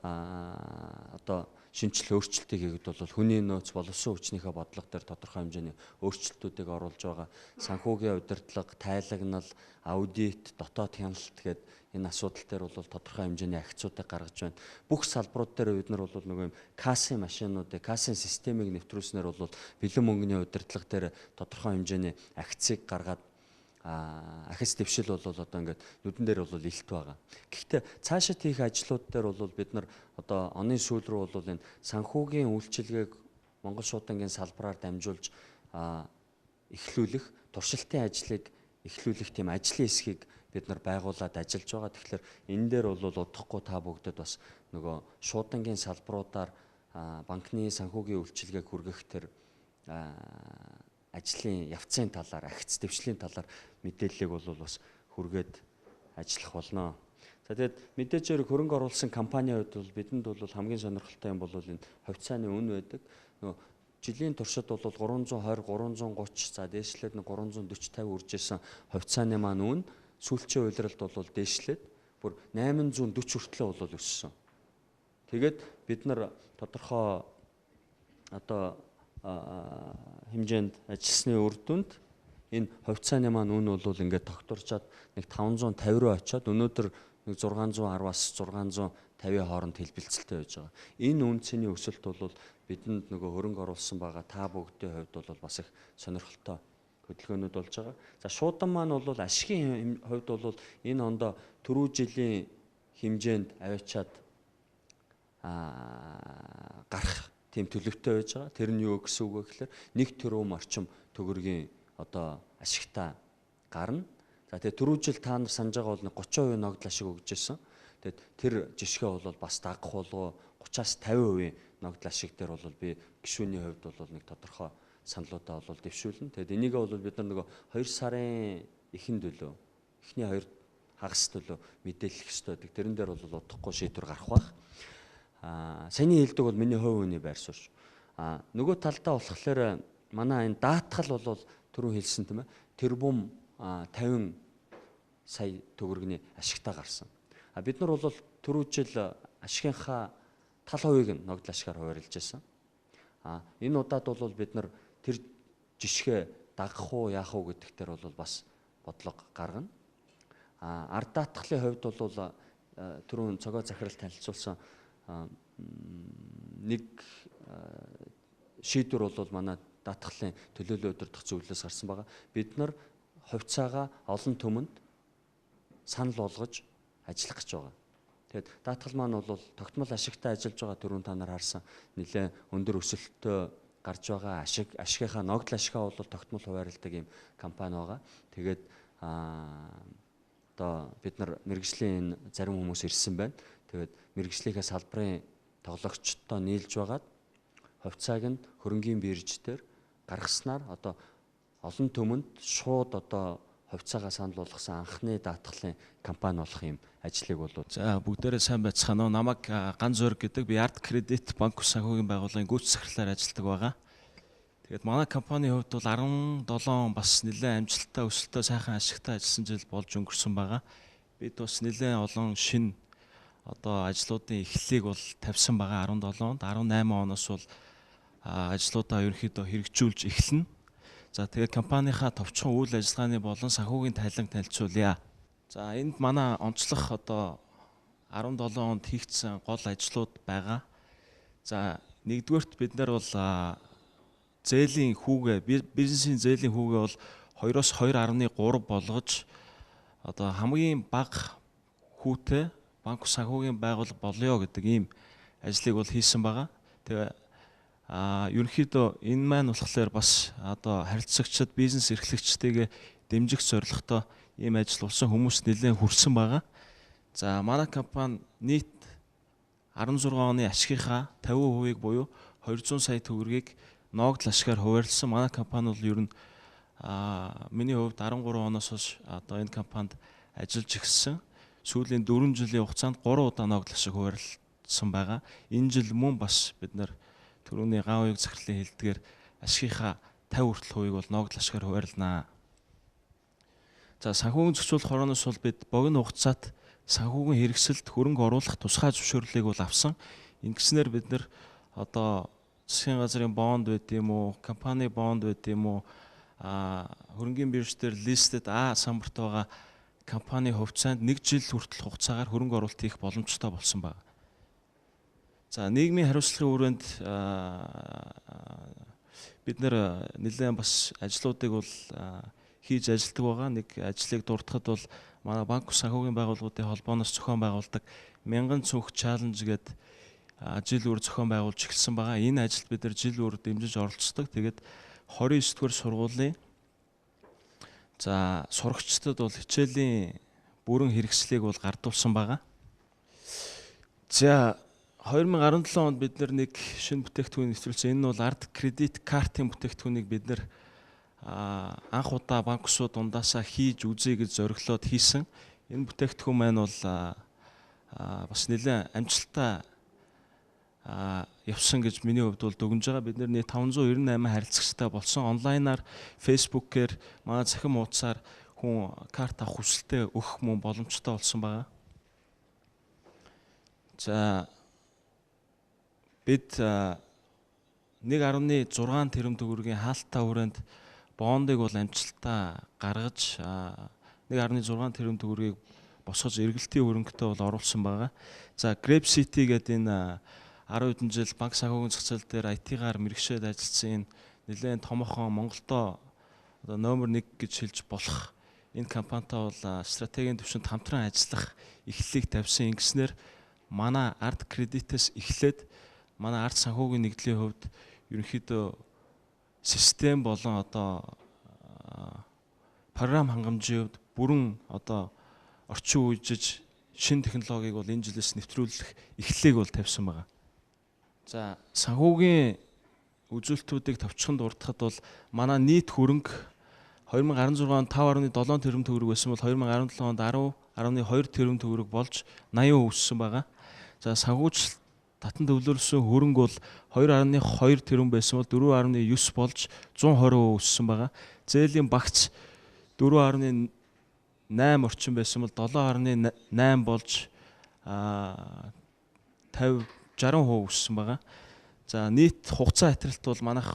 одоо шинжил өөрчлөлтийг хийгээд бол хүний нөөц боловсон хүчнийхээ бодлого дээр тодорхой хэмжээний өөрчлөлтүүдийг оруулж байгаа. Санхүүгийн удирдлага, тайлагнал, аудит, дотоод хяналт гэдэг энэ асуудал дээр бол тодорхой хэмжээний акцуудыг гаргаж байна. Бүх салбарууд дээр бид нар бол нөгөө юм кассын машинуудыг, кассын системийг нэвтрүүлснээр бол бэлэн мөнгөний удирдлага дээр тодорхой хэмжээний акцыг гаргаад ахиц дэвшил бол одоо ингээд нүдэн дээр бол илт байгаа. Гэхдээ цаашид хийх ажлууд дээр бол бид нар одоо оны сүүл рүү бол энэ санхүүгийн үйлчилгээг Монгол шуудангийн салбараар дамжуулж эхлүүлэх, туршилтын ажлыг эхлүүлэх тийм ажлын хэсгийг бид нар байгуулад ажиллаж байгаа. Тэгэхээр энэ дээр бол удахгүй та бүгдэд бас нөгөө шуудангийн салбаруудаар банкны санхүүгийн үйлчилгээг хүргэх тэр ажлын явцын талаар, ахиц дэвшлийн талаар мэдээллийг бол бас хүргээд ажиллах болно. За тэгээд мэдээж хэрэг хөрөнгө оруулсан компанийн хувьд бол бидэнд бол хамгийн сонирхолтой юм бол энэ хувьцааны үн байдаг. Нөгөө жилийн туршид бол 320, 330, за дээшлээд 340, 50 үржсэн хувьцааны маань үн сүүлчийн улиралд бол дээшлээд бүр 840 хүртлээ бол өссөн. Тэгээд бид нар тодорхой одоо хэмжээнд ажилласны үр дүнд энэ хувьцааны маань үн бол ингээд тогтворчаад нэг 550 руу очиод өнөөдөр нэг 610-аас 650 хооронд хэлбэлцэлтэй байж байгаа. Энэ үнцний өсөлт бол бидэнд нөгөө хөрөнгө оруулсан байгаа та бүгдийн хувьд бол бас их сонирхолтой хөдөлгөөнүүд болж байгаа. За шуудан маань бол ашигын хувьд бол энэ ондоо түрүү жилийн хэмжээнд аваачаад гарах тийм төлөвтэй байж байгаа. Тэр нь юу гэсэн үг вэ гэхээр 1 тэрбум орчим төгрөгийн одоо ашигтай гарна. За тэгээ түрүү жил та нар санаж байгаа бол 30% ногдол ашиг өгж ирсэн. Тэгээд тэр жишгээ бол бас дагах болов 30-аас 50% ногдол ашиг дээр бол би гишүүний хувьд бол нэг тодорхой саналуудаа бол дэвшүүлнэ. Тэгээд энийг бол бид нар нөгөө 2 сарын эхэнд төлөө эхний 2 хагас төлөө мэдээлэх ёстой гэдэг. Тэрэн дээр бол удахгүй шийдвэр гарах байх. Саяны хэлдэг бол миний хувь хүний байр суурь. Нөгөө талдаа болохоор манай энэ даатгал бол түрүү хэлсэн тийм ээ. Тэрбум 50 сая төгрөгийн ашигтай гарсан. Бид нар бол түрүү жил ашигынхаа тал хувийг нь ногдол ашгаар хуваарлаж байсан. Энэ удаад бол бид нар тэр жишгээ дагах уу яах уу гэдэг дээр бол бас бодлого гаргана. Ард даатгалын хувьд бол түрүүн цогоо захирал танилцуулсан нэг шийдвэр бол манай даатгалын төлөөлөл удирдах зөвлөлөөс гарсан байгаа. Бид нар хувьцаагаа олон түмэнд санал болгож ажиллах гэж байгаа. Тэгэд даатгал маань бол тогтмол ашигтай ажиллаж байгаа түрүүн та нар харсан нэлээд өндөр өсөлттэй гарч байгаа ашигынхаа ногдол ашигаа бол тогтмол хуваарлдаг юм компани байгаа. Тэгээд одоо бид нар мэрэгжлийн зарим хүмүүс ирсэн байна. Тэгээд мэрэгжлийнхээ салбарын тоглогчдод нийлж байгаад хувьцааг нь хөрөнгийн бирж дээр гаргаснаар одоо олон түмэнд шууд одоо хувьцаагаа санал болгосон анхны даатгалын компани болох юм ажлыг бол за бүгдээрээ сайн байцгаана уу. Намайг Ган Зориг гэдэг, би Арт Кредит банк санхүүгийн байгууллагын гүйцэтгэх захирлаар ажилладаг байгаа. Тэгээд манай компанийн хувьд бол 17 бас нэлээд амжилттай өсөлтөө сайхан ашигтай ажилласан жил болж өнгөрсөн байгаа. Бид бас нэлээд олон шинэ одоо ажлуудын эхлэлийг бол тавьсан байгаа 17-онд. 18 оноос бол ажлуудаа ерөнхийдөө хэрэгжүүлж эхэлнэ. За тэгээд компанийнхаа товчхон үйл ажиллагааны болон санхүүгийн тайлан танилцуулъя. За энд манай онцлог одоо 17 онд хийгдсэн гол ажлууд байгаа. За нэгдүгээрт бид нар бол зээлийн хүүгээ, бизнесийн зээлийн хүүгээ бол 2-оос 2.3 болгож одоо хамгийн бага хүүтэй банк санхүүгийн байгууллага болёо гэдэг ийм ажлыг бол хийсэн байгаа. Тэгээ ерөнхийдөө энэ маань болохоор бас одоо харилцагчид, бизнес эрхлэгчдийг дэмжих зорилготой ийм ажил болсон хүмүүс нэлээд хүрсэн байгаа. За манай компани нийт 16 оны ашигынхаа 50%-ийг буюу 200 сая төгрөгийг ногдол ашгаар хуваарлсан. Манай компани бол ер нь миний хувьд 13 оноос хойш одоо энэ компанид ажиллаж ирсэн. Сүүлийн 4 жилийн хугацаанд 3 удаа ногдол ашиг хуваарлсан байгаа. Энэ жил мөн бас бид нар түрүүний Ган Уяг захирлын хэлдгээр ашигынхаа 50% бол ногдол ашгаар хуваарлнаа. За санхүүгийн зохицуулах хорооноос бол бид богино хугацаат санхүүгийн хэрэгсэлд хөрөнгө оруулах тусгай зөвшөөрлийг бол авсан. Ингэснээр бид нар одоо засгийн газрын бонд байт юм уу, компани бонд байт юм уу, хөрөнгийн бирж дээр листед самбарт байгаа компани хувьцаанд 1 жил хүртэл хугацаагаар хөрөнгө оруулалт хийх боломжтой болсон байна. За нийгмийн хариуцлагын хүрээнд бид нэр нэлээд бас ажлуудыг бол хийж ажилтдаг байгаа. Нэг ажлыг дуртахад бол манай банк санхүүгийн байгууллагуудын холбооноос зохион байгуулдаг 1000 цүнх чаленж гэдэг жил бүр зохион байгуулж эхэлсэн байгаа. Энэ ажилд бид нар жил бүр дэмжиж оролцдог. Тэгээд 29-р сургуулийн за сурагчдад бол хичээлийн бүрэн хэрэгслийг бол гардуулсан байгаа. За 2017 онд бид нар нэг шинэ бүтээгдэхүүн нэвтрүүлсэн. Энэ нь бол Арт Кредит картын бүтээгдэхүүнийг бид нар анх удаа банк усууд дундаасаа хийж үзье гэж зориглоод хийсэн. Энэ бүтээгдэхүүн маань бол бас нэлээд амжилттай явсан гэж миний хувьд бол дүгнж байгаа. Бид нэр 598 харилцагчтай болсон. Онлайнаар фейсбүүкээр манай захин хуудасаар хүн карт авах хүсэлтэд өгөх мөн боломжтой болсон байгаа. За бид 1.6 тэрбум төгрөгийн хаалттай хүрээнд бондыг бол амжилттай гаргаж 1.6 тэрбум төгрөгийг босгож эргэлтийн хөрөнгөтэй бол оруулсан байгаа. За Grab City гэдэг энэ 10 хэдэн жил банк санхүүгийн зах зээл дээр IT-гаар мэргэшээд ажилласан энэ нэлээд томоохон Монголдо одоо номер 1 гэж хэлж болох энэ компанитай бол стратегийн түвшинд хамтран ажиллах эхлэлийг тавьсан. Ингэснээр манай Арт Кредитээс эхлээд манай арт санхүүгийн нэгдлийн хувьд ерөнхийдөө систем болон одоо програм хангамжийн хувьд бүрэн одоо орчин үеиж шинэ технологиг бол энэ жилээс нэвтрүүлэх эхлэлийг бол тавьсан байгаа. За санхүүгийн үзүүлэлтүүдийг товчхон дурдахад бол манай нийт хөрөнгө 2016 онд 5.7 тэрбум төгрөг байсан бол 2017 онд 10.2 тэрбум төгрөг болж 80% өссөн байгаа. За санхүүжилт татан төвлөрсөн хөрөнгө бол 2.2 тэрбум байсан бол 4.9 болж 120% өссөн байгаа. Зээлийн багц 4.8 орчим байсан бол 7.8 болж 60% өссөн байгаа. За нийт хугацаа хэтэрэлт бол манайх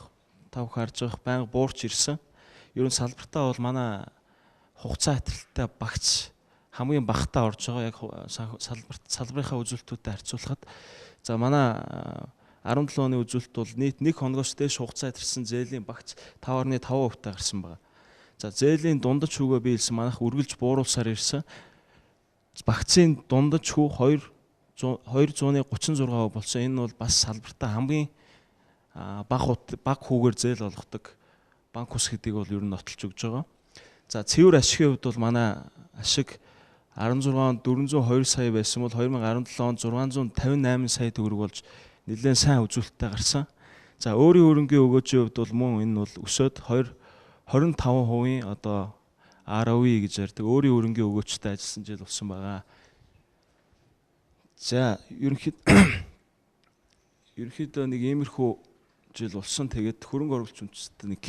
тав харж байгаа байнга буурч ирсэн. Ер нь салбартаа бол манай хугацаа хэтэрэлттэй багц хамгийн багтаа орж байгаа яг салбарынхаа үзүүлэлтүүдтэй харьцуулахад за манай 17 оны үзүүлэлт бол нийт 1 хоногоос дээш хугацаанд ирсэн зээлийн багц 5.5% таа гарсан байна. За зээлийн дундаж хүүгээ би хэлсэн манайх үргэлж бууруулсаар ирсэн. Багцын дундаж хүү 236% болсон. Энэ бол бас салбартаа хамгийн баг хүүгээр зээл олгодог банк ус гэдгийг бол ер нь нотолж өгж байгаа. За цэвэр ашигын хувьд бол манай ашиг 16 онд 402 сая байсан бол 2017 онд 658 сая төгрөг болж нэлээд сайн үзүүлэлттэй гарсан. За өөрийн хөрөнгийн өгөөжийн хувьд бол мөн энэ бол өсөөд 25% одоо ROE гэж ярьдаг өөрийн хөрөнгийн өгөөжтэй ажилласан жил болсон байгаа. За ерөнхийдөө нэг иймэрхүү жил болсон. Тэгээд хөрөнгө оруулагч үндэстэн нэг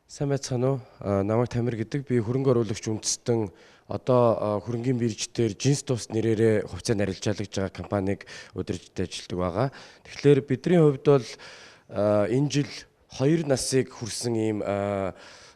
сайн байцгаана уу? Намайг Тамир гэдэг. Би хөрөнгө оруулагч үндэстэн одоо хөрөнгийн бирждээр Jeans Toast нэрээрээ хувьцаанд арилжаалагж байгаа компаниг удирдах ажилладаг байгаа. Тэгэхээр бидний хувьд бол энэ жил 2 насыг хүрсэн ийм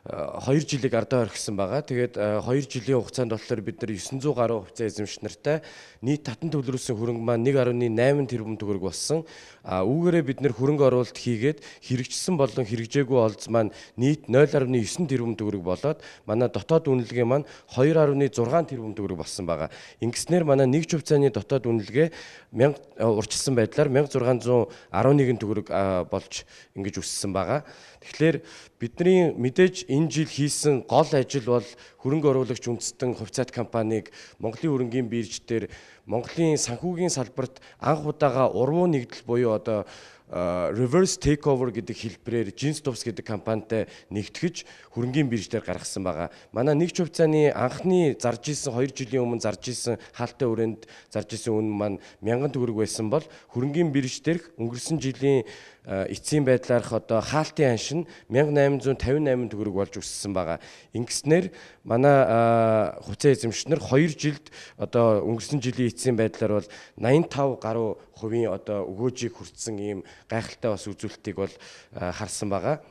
2 жилийг ардаа орхисон байгаа. Тэгээд 2 жилийн хугацаанд болохоор бид нар 900 гаруй хувьцаа эзэмших нартай нийт татан төвлөрүүлсэн хөрөнгө маань 1.8 тэрбум төгрөг болсон. Үүгээрээ бид нар хөрөнгө оруулалт хийгээд хэрэгжсэн болон хэрэгжээгүй олз маань нийт 0.9 тэрбум төгрөг болоод манай дотоод үнэлгээ маань 2.6 тэрбум төгрөг болсон байгаа. Ингэснээр манай нэгж хувьцааны дотоод үнэлгээ 1000 урчилсан байдлаар 1611 төгрөг болж ингэж өссөн байгаа. Тэгэхээр бидний мэдээж энэ жил хийсэн гол ажил бол хөрөнгө оруулагч үндэстэн хувьцаат компанийг Монголын хөрөнгийн бирж дээр Монголын санхүүгийн салбарт анх удаага урвуу нэгдэл буюу одоо reverse takeover гэдэг хэлбэрээр Jeans Toast гэдэг компанитай нэгтгэж хөрөнгийн биржээр гаргасан байгаа. Манай нэгж хувьцааны анхны зарж исэн 2 жилийн өмнө зарж исэн хаалттай өрөөнд зарж исэн үн маань 1000 төгрөг байсан бол хөрөнгийн бирж дээрх өнгөрсөн жилийн эцсийн байдлаарх одоо хаалтын анш нь 1858 төгрөг болж өссөн байгаа. Ингэснээр манай хувьцаа эзэмшнэр 2 жилд одоо өнгөрсөн жилийн эцсийн байдлаар бол 85 гаруй хувийн одоо өгөөжийг хүртсэн ийм гайхалтай бас үзүүлэлтийг бол харсан байгаа.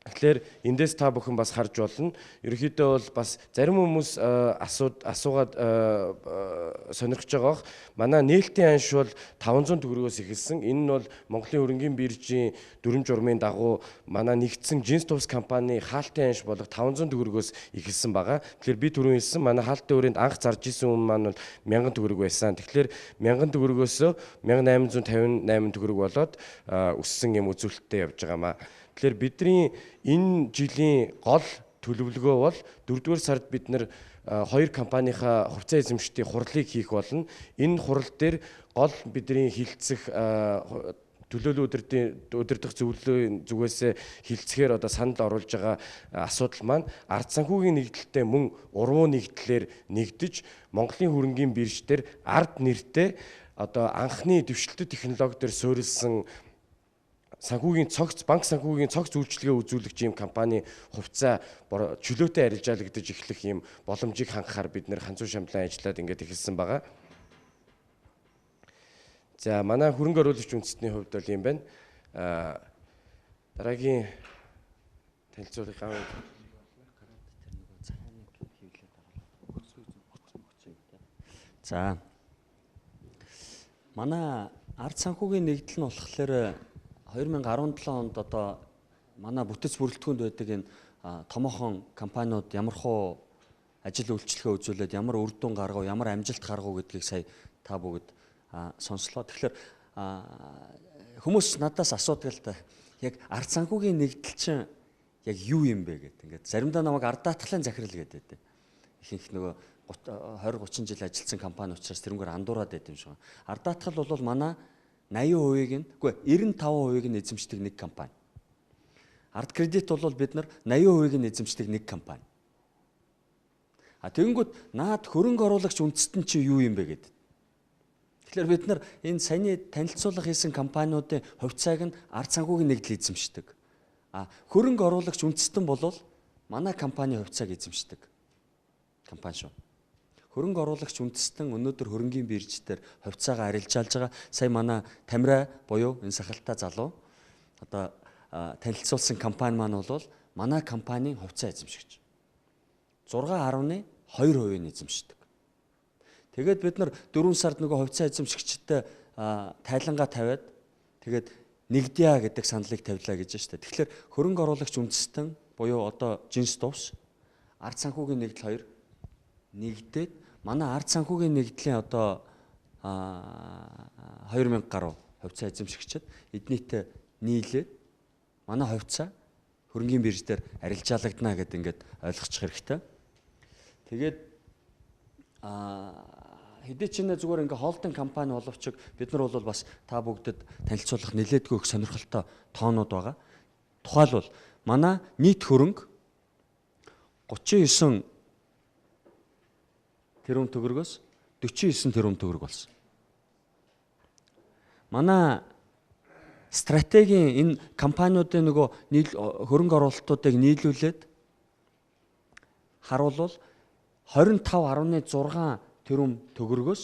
Тэгэхээр эндээс та бүхэн бас харж болно. Ерөнхийдөө бол бас зарим хүмүүс асуугаад сонирхож байгаа. Манай нээлтийн анш бол 500 төгрөгөөс эхэлсэн. Энэ нь бол Монголын хөрөнгийн биржийн дүрм журмын дагуу манай нэгдсэн Jeans Toast компани хаалтын анш болох 500 төгрөгөөс эхэлсэн байгаа. Тэгэхээр би түрүүн хэлсэн манай хаалтын өрөөнд анх зарж исэн үн маань бол 1000 төгрөг байсан. Тэгэхээр 1000 төгрөгөөс 1858 төгрөг болоод өссөн юм үзүүлэлттэй явж байгаамаа. Тэгэхээр бидний энэ жилийн гол төлөвлөгөө бол 4-р сард бид нэр 2 компанийнхаа хувьцаа эзэмшдийн хурлыг хийх болно. Энэ хурал дээр гол бидний хилцэх төлөөлөл удирдах зөвлөлийн зүгээс хилцэхээр одоо санал оруулж байгаа асуудал маань ард санхүүгийн нэгдэлтэй мөн урвуу нэгдлэр нэгдэж Монголын хөрөнгийн бирж дээр ард нэртэй одоо анхны дэвшилтэт технологи дээр суурилсан санхүүгийн цогц банк санхүүгийн цогц үйлчилгээ үзүүлэгч ийм компани хувьцаа чөлөөтэй арилжаалагдаж эхлэх ийм боломжийг хангахаар бид нэр ханцуу шамлан ажиллаад ингээд эхэлсэн байгаа. За манай хөрөнгө оруулагч үндэстний хувьд бол юм байна. Дараагийн танилцуулгын гав. За манай ард санхүүгийн нэгдэл нь болохоор 2017 онд одоо манай бүтэц бүрэлдэхүүнд байдаг энэ томоохон компаниуд ямархуу ажил үйлчлэгээ үзүүлээд ямар үр дүн гаргав, ямар амжилт гаргав гэдгийг сая та бүгд сонслоо. Тэгэхээр хүмүүс надаас асуудаг л да. Яг ард санхүүгийн нэгдэл чинь яг юу юм бэ гэдэг. Ингээд заримдаа намайг ард даатгалын захирал гэдэг. Ихэнх нөгөө 20-30 жил ажилласан компани учраас тэрнгээр андуураад байд юм шиг. Ард даатгал бол манай 80%-ийг нь, үгүй 95%-ийг нь эзэмшдэг нэг компани. Ард кредит бол бид нар 80%-ийг нь эзэмшдэг нэг компани. Тэгэнгүүт наад хөрөнгө оруулагч үндэстэн чи юу юм бэ гэдэг. Тэгэхээр бид нар энэ саяны танилцуулга хийсэн компаниудын хувьцааг нь ард санхүүгийн нэгдэл эзэмшдэг. Хөрөнгө оруулагч үндэстэн бол манай компани хувьцааг эзэмшдэг компани шүү. Хөрөнгө оруулагч үндэстэн өнөөдөр хөрөнгийн бирж дээр хувьцаагаа арилжаалж байгаа. Сая манай Тамира буюу энэ сахалтай залуу одоо танилцуулсан компани маань бол манай компанийн хувьцаа эзэмшигч. 6.2% нь эзэмшдэг. Тэгээд бид нар 4 сард нөгөө хувьцаа эзэмшигчтэй тайлангаа тавиад тэгээд нэгдъя гэдэг саналыг тавилаа гэж байна шүү дээ. Тэгэхээр хөрөнгө оруулагч үндэстэн буюу одоо жинс тус ард санхүүгийн нэгдэл 2 нэгдээд манай ард санхүүгийн нэгдлийн одоо 2000 гаруй хувьцаа эзэмшигчид эднийтэй нийлээд манай хувьцаа хөрөнгөний бирж дээр арилжаалагдана гэдэг ингээд ойлгочих хэрэгтэй. Тэгээд хэдий ч зүгээр ингээ холдинг компани боловч бид нар бол бас та бүгдэд танилцуулах нэлээдгүй их сонирхолтой тоонууд байгаа. Тухайлбал манай нийт хөрөнгө 39 тэрбум төгрөгөөс 49 тэрбум төгрөг болсон. Манай стратегийн энэ компаниудын нөгөө хөрөнгө оруулалтуудыг нийлүүлээд харуул 25.6 тэрбум төгрөгөөс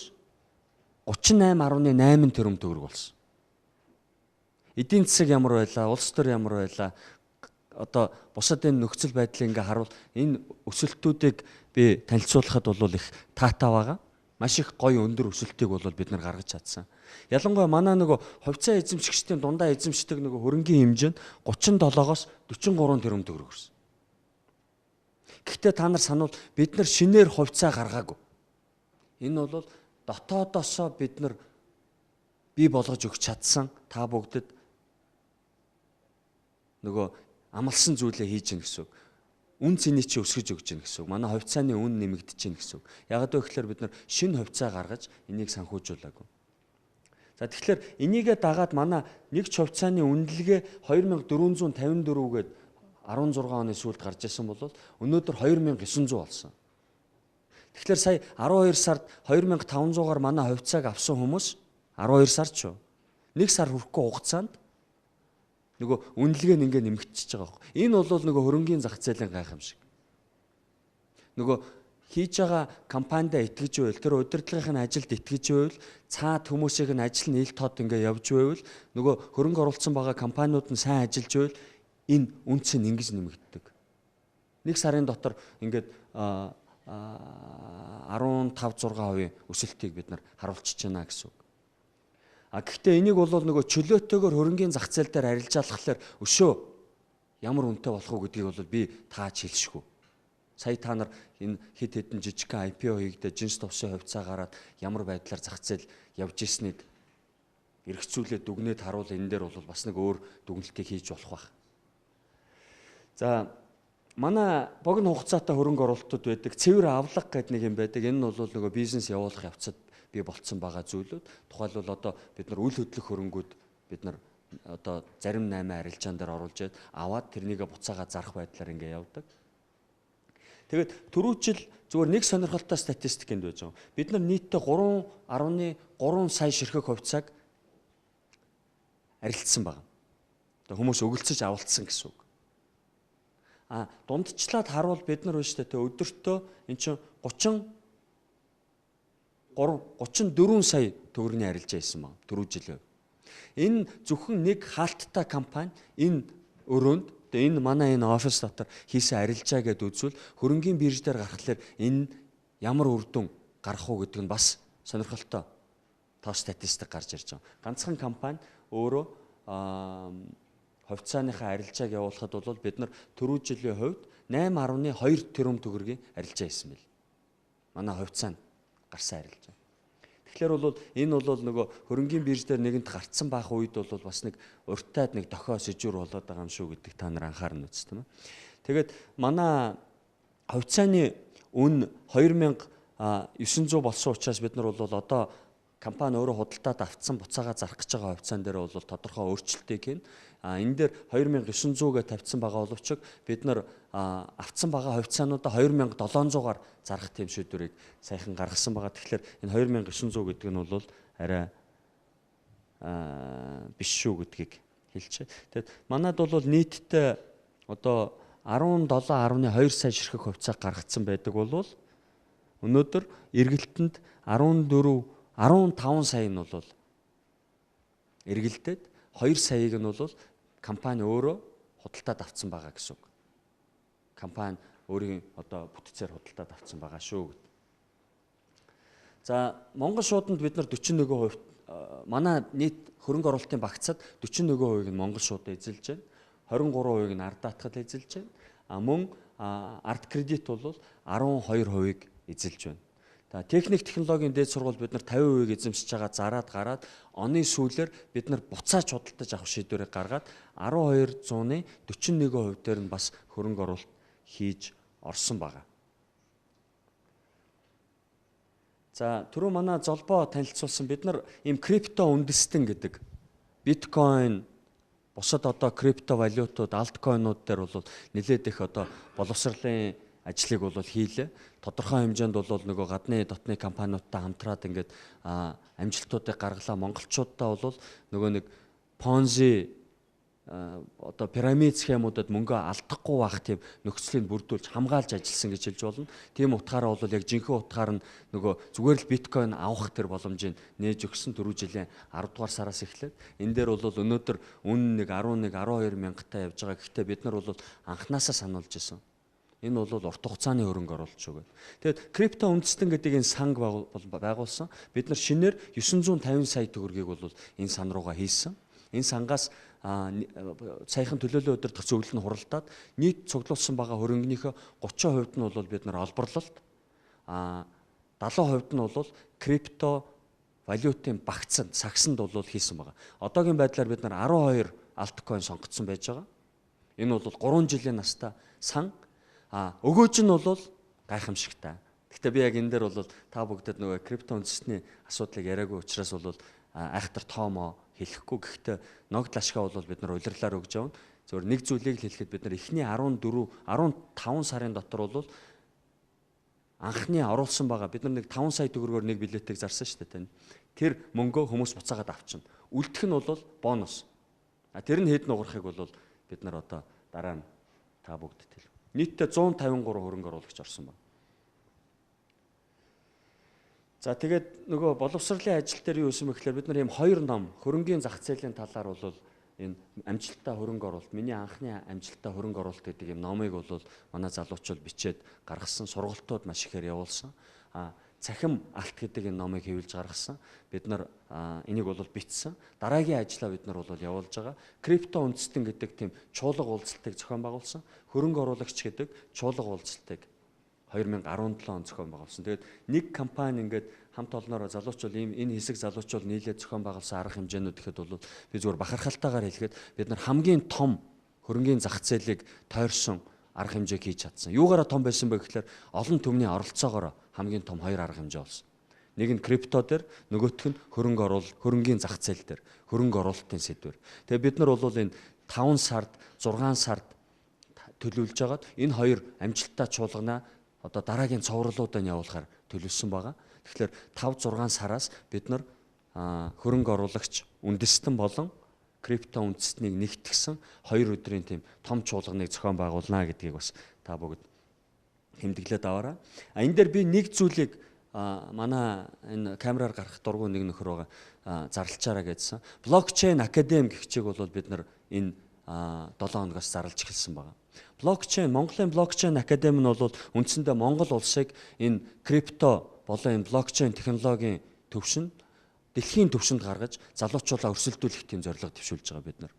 38.8 тэрбум төгрөг болсон. Эдийн засаг ямар байлаа, улс төр ямар байлаа, одоо бусад энэ нөхцөл байдлыг ингээ харуул энэ өсөлтүүдийг би танилцуулахад бол их таатай байгаа. Маш их гоё өндөр өсөлтийг бол бид нар гаргаж чадсан. Ялангуяа манай нөгөө хувьцаа эзэмшигчдийн дундаа эзэмшдэг нөгөө хөрөнгийн хэмжээ нь 37-оос 43 тэрбум төгрөг хүрсэн. Гэхдээ та нар сануул бид нар шинээр хувьцаа гаргаагүй. Энэ бол дотоодосоо бид нар бий болгож өгч чадсан та бүгдэд нөгөө амлсан зүйлээ хийж гин гэсэн үг. Үн цэнийг чи өсгөж өгч гин гэсэн үг. Манай хувьцааны үн нэмэгдэж гин гэсэн үг. Яг л гэхээр бид нар шинэ хувьцаа гаргаж энийг санхүүжүүлээгүй. За тэгэхээр энийгээ дагаад манай нэг ч хувьцааны үнэлгээ 2454-гээд 16 оны сүүлд гарч ирсэн бол өнөөдөр 2900 болсон. Тэгэхээр сая 12 сард 2500-аар манай хувьцааг авсан хүмүүс 12 сар ч юу. Нэг сар хүрэхгүй хугацаанд нөгөө үнэлгээ нь ингээ нэмэгдчихэж байгаа байхгүй. Энэ бол нөгөө хөрөнгийн зах зээлийн гайхамшиг. Нөгөө хийж байгаа компанид итгэж байвал тэр удирдлагын ажилд итгэж байвал цаад хүмүүсийг нь ажил нийл тод ингээ явж байвал нөгөө хөрөнгө оруулсан байгаа компаниуд нь сайн ажиллаж байвал энэ үнц нь ингэж нэмэгддэг. Нэг сарын дотор ингээд 15-6% өсөлтийг бид нар харуулчихж байна гэсэн үг. Гэхдээ энийг бол нөгөө чөлөөтэйгээр хөрөнгийн зах зээл дээр арилжаалахлаар өшөө ямар үнэтэй болох уу гэдгийг бол би тааж хэлшгүй. Сая та нар энэ хэд хэдэн жижигхэн IPO хийгдээ жинс товсын хувьцаа гараад ямар байдлаар зах зээл явж ирснийг эргцүүлээд дүгнээд харуул энэ дээр бол бас нэг өөр дүгнэлтийг хийж болох байх. За манай богино хугацаатай хөрөнгө оруулалтууд байдаг. Цэвэр авлага гэдэг нэг юм байдаг. Энэ нь бол нөгөө бизнес явуулах явцад бий болцсон байгаа зүйлүүд. Тухайлбал одоо бид нар үйл хөдлөх хөрөнгүүд бид нар одоо зарим 8 арилжаан дээр оруулж яад аваад тэрнийгээ буцаага зарах байдлаар ингээ явдаг. Тэгээд түрүү жил зүгээр нэг сонирхолтой статистик энд байж байгаа. Бид нар нийтдээ 3.3 сая ширхэг хувьцааг арилжсан байгаа. Одоо хүмүүс өгөлцөж авалцсан гэсэн үг. Дундчлаад харуул бид нар биш тэ өдөртөө эн чинь 34 сая төгрөгийн арилжаа хийсэн байна түрүү жилээ. Энэ зөвхөн нэг хаалттай компани энэ өрөөнд энэ манай энэ офис дотор хийсэн арилжаа гэдээ үзвэл хөрөнгийн бирж дээр гарахлаар энэ ямар үр дүн гарах уу гэдэг нь бас сонирхолтой тоо статистик гарч ирж байгаа. Ганцхан компани өөрөө хувьцааныхаа арилжааг явуулахад бол бид нар түрүү жилийн хувьд 8.2 тэрбум төгрөгийн арилжаа хийсэн байл. Манай хувьцаанд гарсан арилжаа. Тэгэхээр бол энэ бол нөгөө хөрөнгийн бирж дээр нэгэнт гарцсан байх үед бол бас нэг урттайд нэг дохио сэжүр болоод байгаа юм шүү гэдэг та нар анхаарна үст тийм ээ. Тэгээд манай хувьцааны үн 2900 болсон учраас бид нар бол одоо компани өөрөө худалдаад авцсан буцаага зарах гэж байгаа хувьцаан дээр бол тодорхой өөрчлөлтийг хийн. Энэ дээр 2900-гээ тавьсан байгаа боловч бид нар авцсан байгаа хувьцаануудаа 2700-аар зарах тийм шийдвэрийг саяхан гаргасан байгаа. Тэгэхээр энэ 2900 гэдэг нь бол арай биш шүү гэдгийг хэлчихэ. Тэгэд манад бол нийтдээ одоо 17.2 сая ширхэг хувьцаа гаргацсан байдаг бол өнөөдөр эргэлтэнд 15 сая нь бол эргэлдээд 2 саяыг нь бол компани өөрөө худалдаад авцсан байгаа гэсэн үг. Компани өөрийн одоо бүтцээр худалдаад авцсан байгаа шүү. За Монгол шууданд бид нар 41% манай нийт хөрөнгө оруулалтын багцад 41%-ийг нь Монгол шуудаа эзэлж байна. 23%-ийг нь ард даатгал эзэлж байна. Мөн ард кредит бол 12%-ийг эзэлж байна. Техник технологийн дээд сургууль бид нар 50%-ийг эзэмшиж байгаа зараад гараад оны сүүлээр бид нар буцааж худалдаж авах шийдвэрийг гаргаад 1200-ны 41% дээр нь бас хөрөнгө оруулалт хийж орсон байгаа. За түрүү манай золбоо танилцуулсан бид нар ийм крипто үндэстэн гэдэг биткойн бусад одоо крипто валютууд алткойнууд дээр бол нэлээд их одоо боловсролын ажлыг бол хийлээ. Тодорхой хэмжээнд бол нөгөө гадны дотны компаниудтай хамтраад ингээд амжилтуудыг гаргалаа. Монголчуудаа бол нөгөө нэг Ponzi одоо пирамид схемуудад мөнгө алдахгүй байх тийм нөхцөлийг бүрдүүлж хамгаалж ажилласан гэж хэлж болно. Тийм утгаараа бол яг жинхэнэ утгаар нь нөгөө зүгээр л биткойн авах тэр боломжийг нээж өгсөн 4 жилийн 10 дугаар сараас эхлээд энэ дээр бол өнөөдөр үн нэг 11 12 мянгатаа явж байгаа. Гэхдээ бид нар бол анханасаа сануулж исэн. Энэ бол урт хугацааны хөрөнгө оруулалт шүү гэдэг. Тэгээд крипто үндэстэн гэдэг энэ санг байгуулсан. Бид нар шинээр 950 сая төгрөгийг бол энэ сан руугаа хийсэн. Энэ сангаас саяхан төлөөллийн удирдах зөвлөл нь хуралдаад нийт цуглуулсан байгаа хөрөнгөнийхөө 30% нь бол бид нар олборлолт, 70% нь бол крипто валютын багцанд, сагсанд бол хийсэн байгаа. Одоогийн байдлаар бид нар 12 алткойн сонгогдсон байж байгаа. Энэ бол 3 жилийн настай сан. Өгөөж нь бол гайхамшигтай. Гэхдээ би яг энэ дээр бол та бүгдэд нөгөө крипто үндэстний асуудлыг яриагүй учраас бол айхтар тоомоо хэлэхгүй. Гэхдээ ногд лашгаа бол бид нар улирлаар өгж явна. Зөвхөн нэг зүйлийг л хэлэхэд бид нар эхний 15 сарын дотор бол анхны оруулсан байгаа. Бид нар нэг 5 сая төгрөгөөр нэг билетийг зарсан шүү дээ. Тэр мөнгөө хүмүүс буцаагаад авчихна. Үлдэх нь бол бонус. Тэр нь хэд нугарахыг бол бид нар одоо дараа нь та бүгдэд хэлв. Нийтдээ 153 хөрөнгө оруулагч орсон байна. За тэгээд нөгөө боловсролын ажил дээр юу юм бэ гэхээр бид нар ийм 2 ном хөрөнгийн зах зээлийн талаар бол энэ амжилттай хөрөнгө оруулалт, миний анхны амжилттай хөрөнгө оруулалт гэдэг ийм номыг бол манай залуучууд бичээд гаргасан, сургалтууд маш ихээр явуулсан. Цахим алт гэдэг энэ номыг хэвлэж гаргасан. Бид нар энийг бол бичсэн. Дараагийн ажлаа бид нар бол явуулж байгаа. Крипто үндэстэн гэдэг тийм чуулга уулзалтыг зохион байгуулсан. Хөрөнгө оруулагч гэдэг чуулга уулзалтыг 2017 он зохион байгуулсан. Тэгээд нэг компани ингээд хамт олноор залуучууд энэ хэсэг залуучууд нийлээд зохион байгуулсан арга хэмжээнүүд гэхэд бол би зүгээр бахархалтайгаар хэлэхэд бид нар хамгийн том хөрөнгийн зах зээлийг тойрсон арга хэмжээг хийж чадсан. Юугаараа том байсан бэ гэхээр олон түмний оролцоогоор хамгийн том 2 арга хэмжээ болсон. Нэг нь крипто дээр, нөгөөх нь хөрөнгийн зах зээл дээр, хөрөнгө оруулалтын сэдвэр. Тэгээ бид нар бол энэ 5 сард, 6 сард төлөвлөж байгаад энэ 2 амжилттай чуулганаа одоо дараагийн цовруулуудад явуулахаар төлөвлөсөн байгаа. Тэгэхээр 5-6 сараас бид нар хөрөнгө оруулагч үндэстэн болон крипто үндэстнийг нэгтгсэн 2 өдрийн тийм том чуулганыг зохион байгуулна гэдгийг бас та бүгд хэмдэглээд аваарай. Энэ дээр би нэг зүйлийг манай энэ камераар гарах дургуй нэг нөхөр байгаа зарлалчаараа гэдсэн. Блокчейн академи гэх чиг бол бид нар энэ 7 хоногоос зарлж эхэлсэн байгаа. Блокчейн, Монголын блокчейн академи нь бол үндсэндээ Монгол улсыг энэ крипто болон энэ блокчейн технологийн төвшөнд дэлхийн төвшөнд гаргаж залуучуулаа өрсөлдүүлэх тийм зорилго төвшүүлж байгаа бид нар.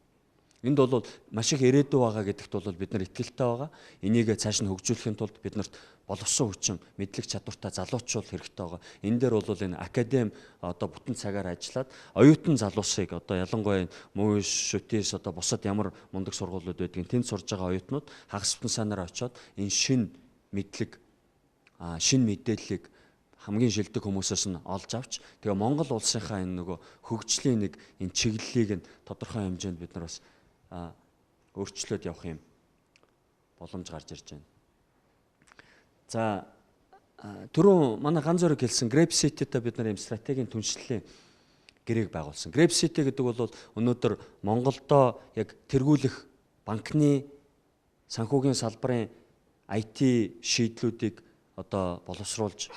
Энд бол маш их ирээдүй байгаа гэдэгт бол бид нар итгэлтэй байгаа. Энийг цааш нь хөгжүүлэхийн тулд биднэрт боловсон хүчин, мэдлэг чадвартай залуучууд хэрэгтэй байгаа. Энэ дээр бол энэ академи одоо бүтэн цагаар ажиллаад оюутан залуусыг одоо ялангуяа МУШ, ШүТИС одоо бусад ямар мундаг сургуулиуд байдгийг тэнд сурж байгаа оюутнууд хагас бүтэн санаар очиод энэ шин мэдлэг, шин мэдээллийг хамгийн шилдэг хүмүүсээс нь олж авч тэгээ Монгол улсынхаа энэ нөгөө хөгжлийн нэг энэ чиглэлийг нь тодорхой хэмжээнд бид нар бас өөрчлөөд явах юм боломж гарч ирж байна. За түрүүн манай ганц зөрөг хэлсэн Grab City-тэй бид нар юм стратегийн түншлэлийн гэрээг байгуулсан. Grab City гэдэг бол өнөөдөр Монголдо яг тэргүүлэх банкны санхүүгийн салбарын IT шийдлүүдийг одоо боловсруулж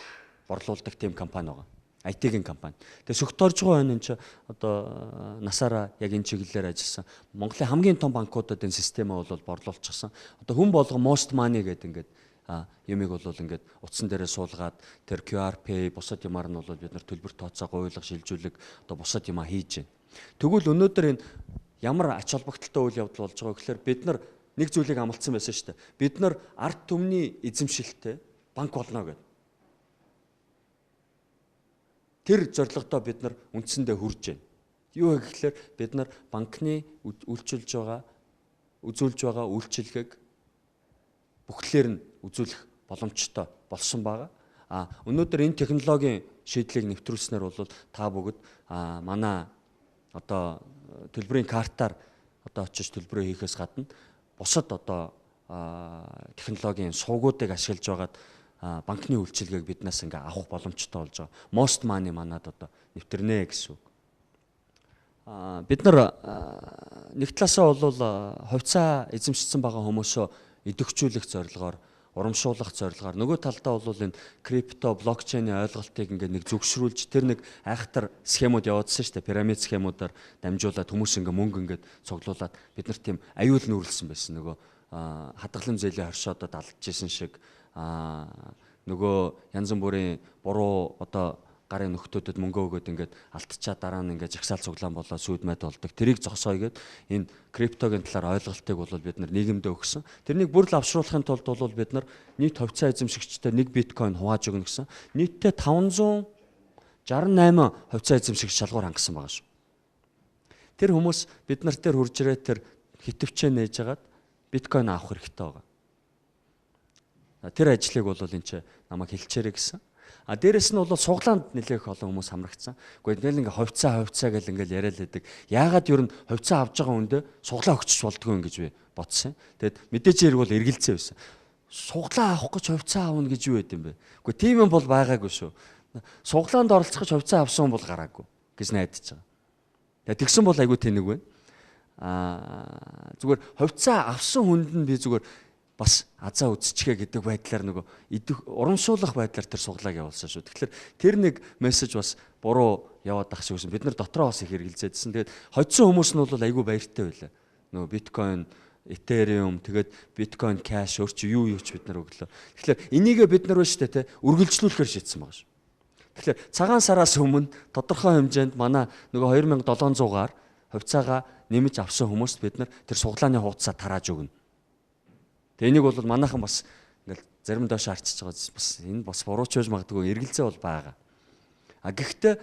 борлуулдаг тийм компани байгаа. IT-ийн компани. Тэгээ сөгтөрж байгаа энэ ч одоо насаараа яг энэ чиглэлээр ажилласан. Монголын хамгийн том банкудад энэ системээ бол борлуулчихсан. Одоо хүн болго most money гэдэг ингээд ямиг бол ингээд утсан дээрээ суулгаад тэр QR Pay бусад юмар нь бол бид нар төлбөр тооцоо гуйлах шилжүүлэг одоо бусад юм хийж байна. Тэгвэл өнөөдөр энэ ямар ач холбогдолтой үйл явдал болж байгаа гэхээр бид нар нэг зүйлийг амлацсан байсан шүү дээ. Бид нар ард түмний эзэмшилтэй банк болно гэдэг. Тэр зорилгодоо бид нар үндсэндээ хүрж байна. Юу вэ гэхээр бид нар банкны үйлчилж байгаа үйлчилгээг бүхлээр нь үзүүлэх боломжтой болсон байгаа. Өнөөдөр энэ технологийн шийдлийг нэвтрүүлснээр бол та бүгд манай одоо төлбөрийн картаар одоо очиж төлбөрөө хийхээс гадна бусад одоо технологийн сувгуудыг ашиглаж байгаад банкны үйлчилгээг биднээс ингээ авах боломжтой болж байгаа. Most money манад одоо нэвтэрнэ гэсэн үг. Бид нар нэг талаасаа бол хувьцаа эзэмшсэн байгаа хүмүүсөө идэвхжүүлэх зорилгоор, урамшуулах зорилгоор, нөгөө талдаа бол энэ крипто, блокчейний ойлголтыг ингээ нэг зөвшрүүлж тэр нэг айхтар схемууд явуулсан шүү дээ. Пирамид схемуудаар дамжуулаад хүмүүс ингээ мөнгө ингээд цуглуулад бид нар тийм аюул нүүрлсэн байсан. Нөгөө хадгалан зээлийн хоршоодод алдчихсан шиг нөгөө янз бүрийн буруу одоо гарын нөхдөөдөд мөнгө өгөөд ингээд алдчихад дараа нь ингээд жагсаал цуглаан болоод сүйд мэд болдог. Тэрийг зогсооё гэд энэ криптогийн талаар ойлголтыг бол бид нар нийгэмдээ өгсөн. Тэрнийг бүр лавшруулахын тулд бол бид нар нийт хувьцаа эзэмшигчтэй 1 биткойн хувааж өгнө гэсэн. Нийтдээ 568 хувьцаа эзэмшигч шалгуур хангасан байгаа шүү. Тэр хүмүүс бид нар дээр хурж ирээд тэр хитвчээ нээж хагаад биткойн авах хэрэгтэй байгаа. Тэр ажлыг бол энэ ч намайг хэлчихээрэй гэсэн. Дээрэс нь бол суглаанд нэлээх олон хүмүүс хамрагдсан. Гэхдээ ингээл ингээ хувьцаа гэл ингээл яриад байдаг. Яагаад ер нь хувьцаа авж байгаа хүндээ суглаа өгчих болдгоо гэж би бодсон. Тэгэд мэдээж хэрэг бол эргэлзээ байсан. Суглаа авах гэж хувьцаа авна гэж юу байд юм бэ? Гэхдээ тийм юм бол байгаагүй шүү. Суглаанд оролцох гэж хувьцаа авсан хүн бол гараагүй гэж найдаж байгаа. Тэгсэн бол айгүй тэнэг байна. Зүгээр хувьцаа авсан хүнд нь би зүгээр бас азаа үзчихээ гэдэг байдлаар нөгөө урамшуулах байдлаар тэр суглааг явуулсан шүү. Тэгэхээр тэр нэг мессеж бас буруу яваад ах шиг байсан. Бид нар дотроо бас их хэрэгэлзээдсэн. Тэгээд хоцсон хүмүүс нь бол айгүй баяртай байлаа. Нөгөө биткойн, этериум, тэгээд биткойн кэш өөр чи юу ч бид нар өглөө. Тэгэхээр энийгээ бид нар шүү дээ те үргэлжлүүлэхээр шийдсэн байгаа шүү. Тэгэхээр цагаан сараас өмнө тодорхой хэмжээнд манай нөгөө 2700-аар хувьцаагаа нэмж авсан хүмүүст бид нар тэр суглааны хуудасаа тарааж өгнө. Тэгээ энийг бол манайхан бас ингээл зарим доош арчиж байгаа бас энэ бас бурууч байж магадгүй эргэлзээ бол байгаа. Гэхдээ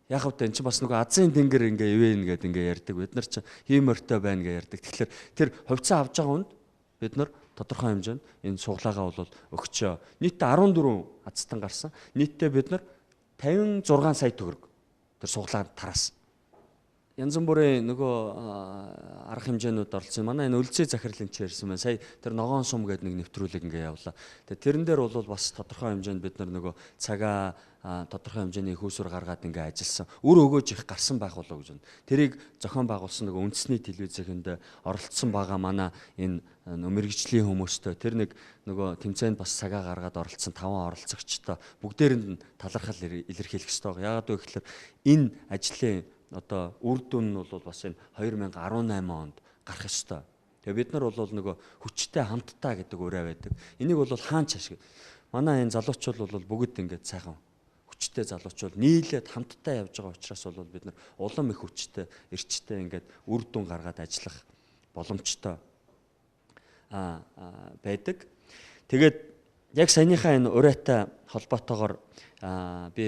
яг хэвтэ эн чинь бас нөгөө азийн тэнгэр ингээ ивэн гэдэг ингээ ярьдаг. Бид нар ч хиймөртэй байна гэж ярьдаг. Тэгэхээр тэр хувьцаа авж байгаа хүнд бид нар тодорхой хэмжээнд энэ суглаагаа бол өгчөө. Нийтдээ 14 азтан гарсан. Нийтдээ бид нар 56 сая төгрөг тэр суглаанд тараасан. Янз бүрийн нөгөө арга хэмжээнүүд оролцсон. Манай энэ өлзий захирлын ч ярьсан байна. Сая тэр ногоон сум гэдэг нэг нэвтрүүлэг ингээ явлаа. Тэгээ тэрэн дээр бол бас тодорхой хэмжээнд бид нар нөгөө цагаа тодорхой хэмжээний хөөсөр гаргаад ингээ ажилласан. Үр өгөөж их гарсан байх болоо гэж байна. Тэрийг зохион байгуулсан нөгөө үндэсний телевизэнд оролцсон байгаа манай энэ мэрэгжлийн хүмүүстэй тэр нэг нөгөө тэмцээнд бас цагаа гаргаад оролцсон 5 оролцогчтой бүгдээрэнд нь талархал илэрхийлэх ёстой. Яагаад вэ гэхээр энэ ажлын одоо үр дүн нь бол бас энэ 2018 онд гарах ёстой. Тэгээ бид нар бол нөгөө хүчтэй хамтдаа гэдэг үрээ байдаг. Энийг бол хаанч ашиг. Манай энэ залуучууд бол бүгд ингээд сайхан хүчтэй залуучууд нийлээд хамтдаа явж байгаа учраас бол бид нар улам их хүчтэй, эрчтэй ингээд үр дүн гаргаад ажиллах боломжтой байдаг. Тэгээд яг саяныхаа энэ урайтай холбоотойгоор би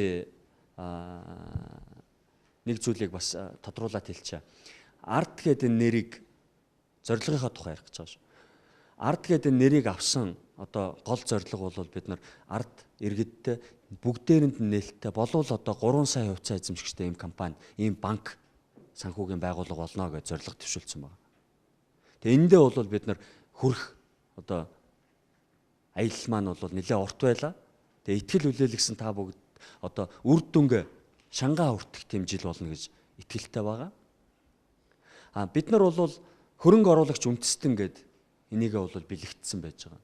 нэг зүйлийг бас тодруулаад хэлчихье. Ард гэдэг нэрийг зорилгынхаа тухай ярих гэж байгаа шүү. Ард гэдэг нэрийг авсан одоо гол зорилго бол бид нар ард иргэдтэй бүгдээрэнд нь нээлттэй болвол одоо 3 сая хувьцаа эзэмшигчтэй ийм компани, ийм банк санхүүгийн байгууллага болно гэж зорилго төвшүүлсэн байна. Тэгээ эндээ бол бид нар хүрх одоо аялал маань бол нэлээд урт байлаа. Тэгээ итгэл хүлээлгсэн та бүгд одоо үр дүнгээ шангаа хүртэх тийм жил болно гэж итгэлтэй байгаа. Бид нар бол хөрөнгө оруулагч үндэстэн гэд энийгээ бол бэлэгдсэн байж байгаа.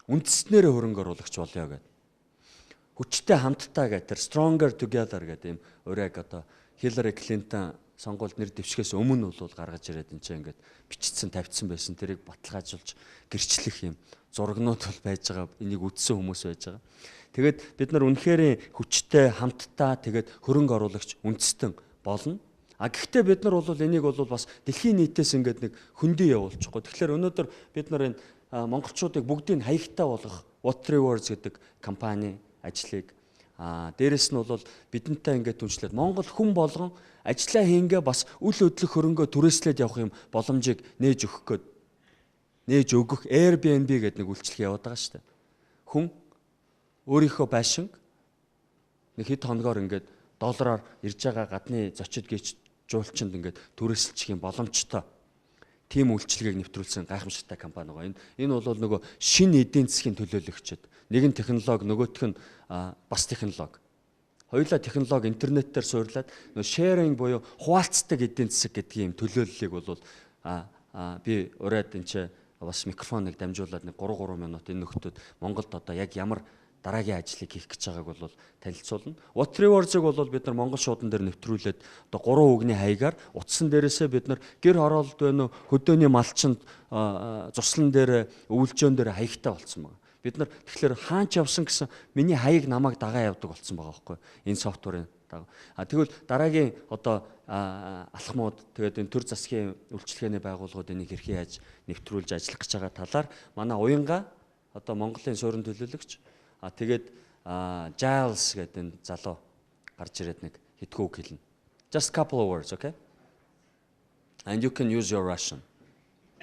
Үндэстнэрээ хөрөнгө оруулагч болёо гэд. Хүчтэй хамтдаа гэдэг тэр stronger together гэдэг юм урайг одоо Hillary Clinton сонгуульд нэр дэвшгээс өмнө бол гаргаж ирээд энэ чинь ингээд бичсэн тавьчихсан байсан. Тэрийг баталгаажуулж гэрчлэх юм зурагнууд бол байж байгаа. Энийг үзсэн хүмүүс байж байгаа. Тэгээд бид нар үнэхээр хүчтэй хамтдаа тэгээд хөрөнгө оруулагч үндэстэн болно. Гэхдээ бид нар бол энийг бол бас дэлхийн нийтээс ингээд нэг хөндөй явуулчихгүй. Тэгэхээр өнөөдөр бид нар энэ монголчуудыг бүгдийг хаягтай болгох What Three Words гэдэг компани ажлыг дээрэс нь бол бидэнтэй ингээд түншлээд Монгол хүн болгон ажиллаа хийнгээ бас үл хөдлөх хөрөнгөө түрээслээд явах юм боломжийг нээж өгөх Airbnb гэдэг нэг үйлчлэг яваад байгаа шүү дээ. Хүн өөрийнхөө байшинг нэг хэд хоногоор ингээд доллараар ирж байгаа гадны зочид гээч жуулчинд ингээд түрээсэлчих юм боломжтой тийм үйлчлэгийг нэвтрүүлсэн гайхамшигтай компани байгаа. Энэ бол нөгөө шинэ эдийн засгийн төлөөлөгчд. Нэг нь технологи, нөгөөх нь бас технологи. Хоёулаа технологи интернетээр суурлаад нөгөө sharing буюу хуваалцдаг эдийн засаг гэдгийн юм төлөөллийг бол би ураад энэ бас микрофоныг дамжуулаад нэг 3 минут энэ нөхдөд Монголд одоо яг ямар дараагийн ажлыг хийх гэж байгааг бол танилцуулна. What Three Words-ыг бол бид нар Монгол шуудан дээр нэвтрүүлээд одоо 3 үгний хаягаар утсан дээрээсээ бид нар гэр хороолт байна уу, хөдөөний малчинд цуслан дээр, өвөлжөөн дээр хаягтай болсон байна. Бид нар тэгэхээр хаач явсан гэсэн миний хаяг намайг дагаа явдаг болсон байгаа байхгүй энэ софтверын дагуу. Тэгвэл дараагийн одоо алхмууд тэгээд энэ төр засгийн үйлчлэгээний байгууллагууд энийг хэрхэн яаж нэвтрүүлж ажиллах гэж байгаа талаар манай уянга одоо Монголын суурин төлөөлөгч тэгээд Giles гэдэг энэ залуу гарч ирээд нэг хитгүү үг хэлнэ. Just a couple of words, okay? And you can use your Russian.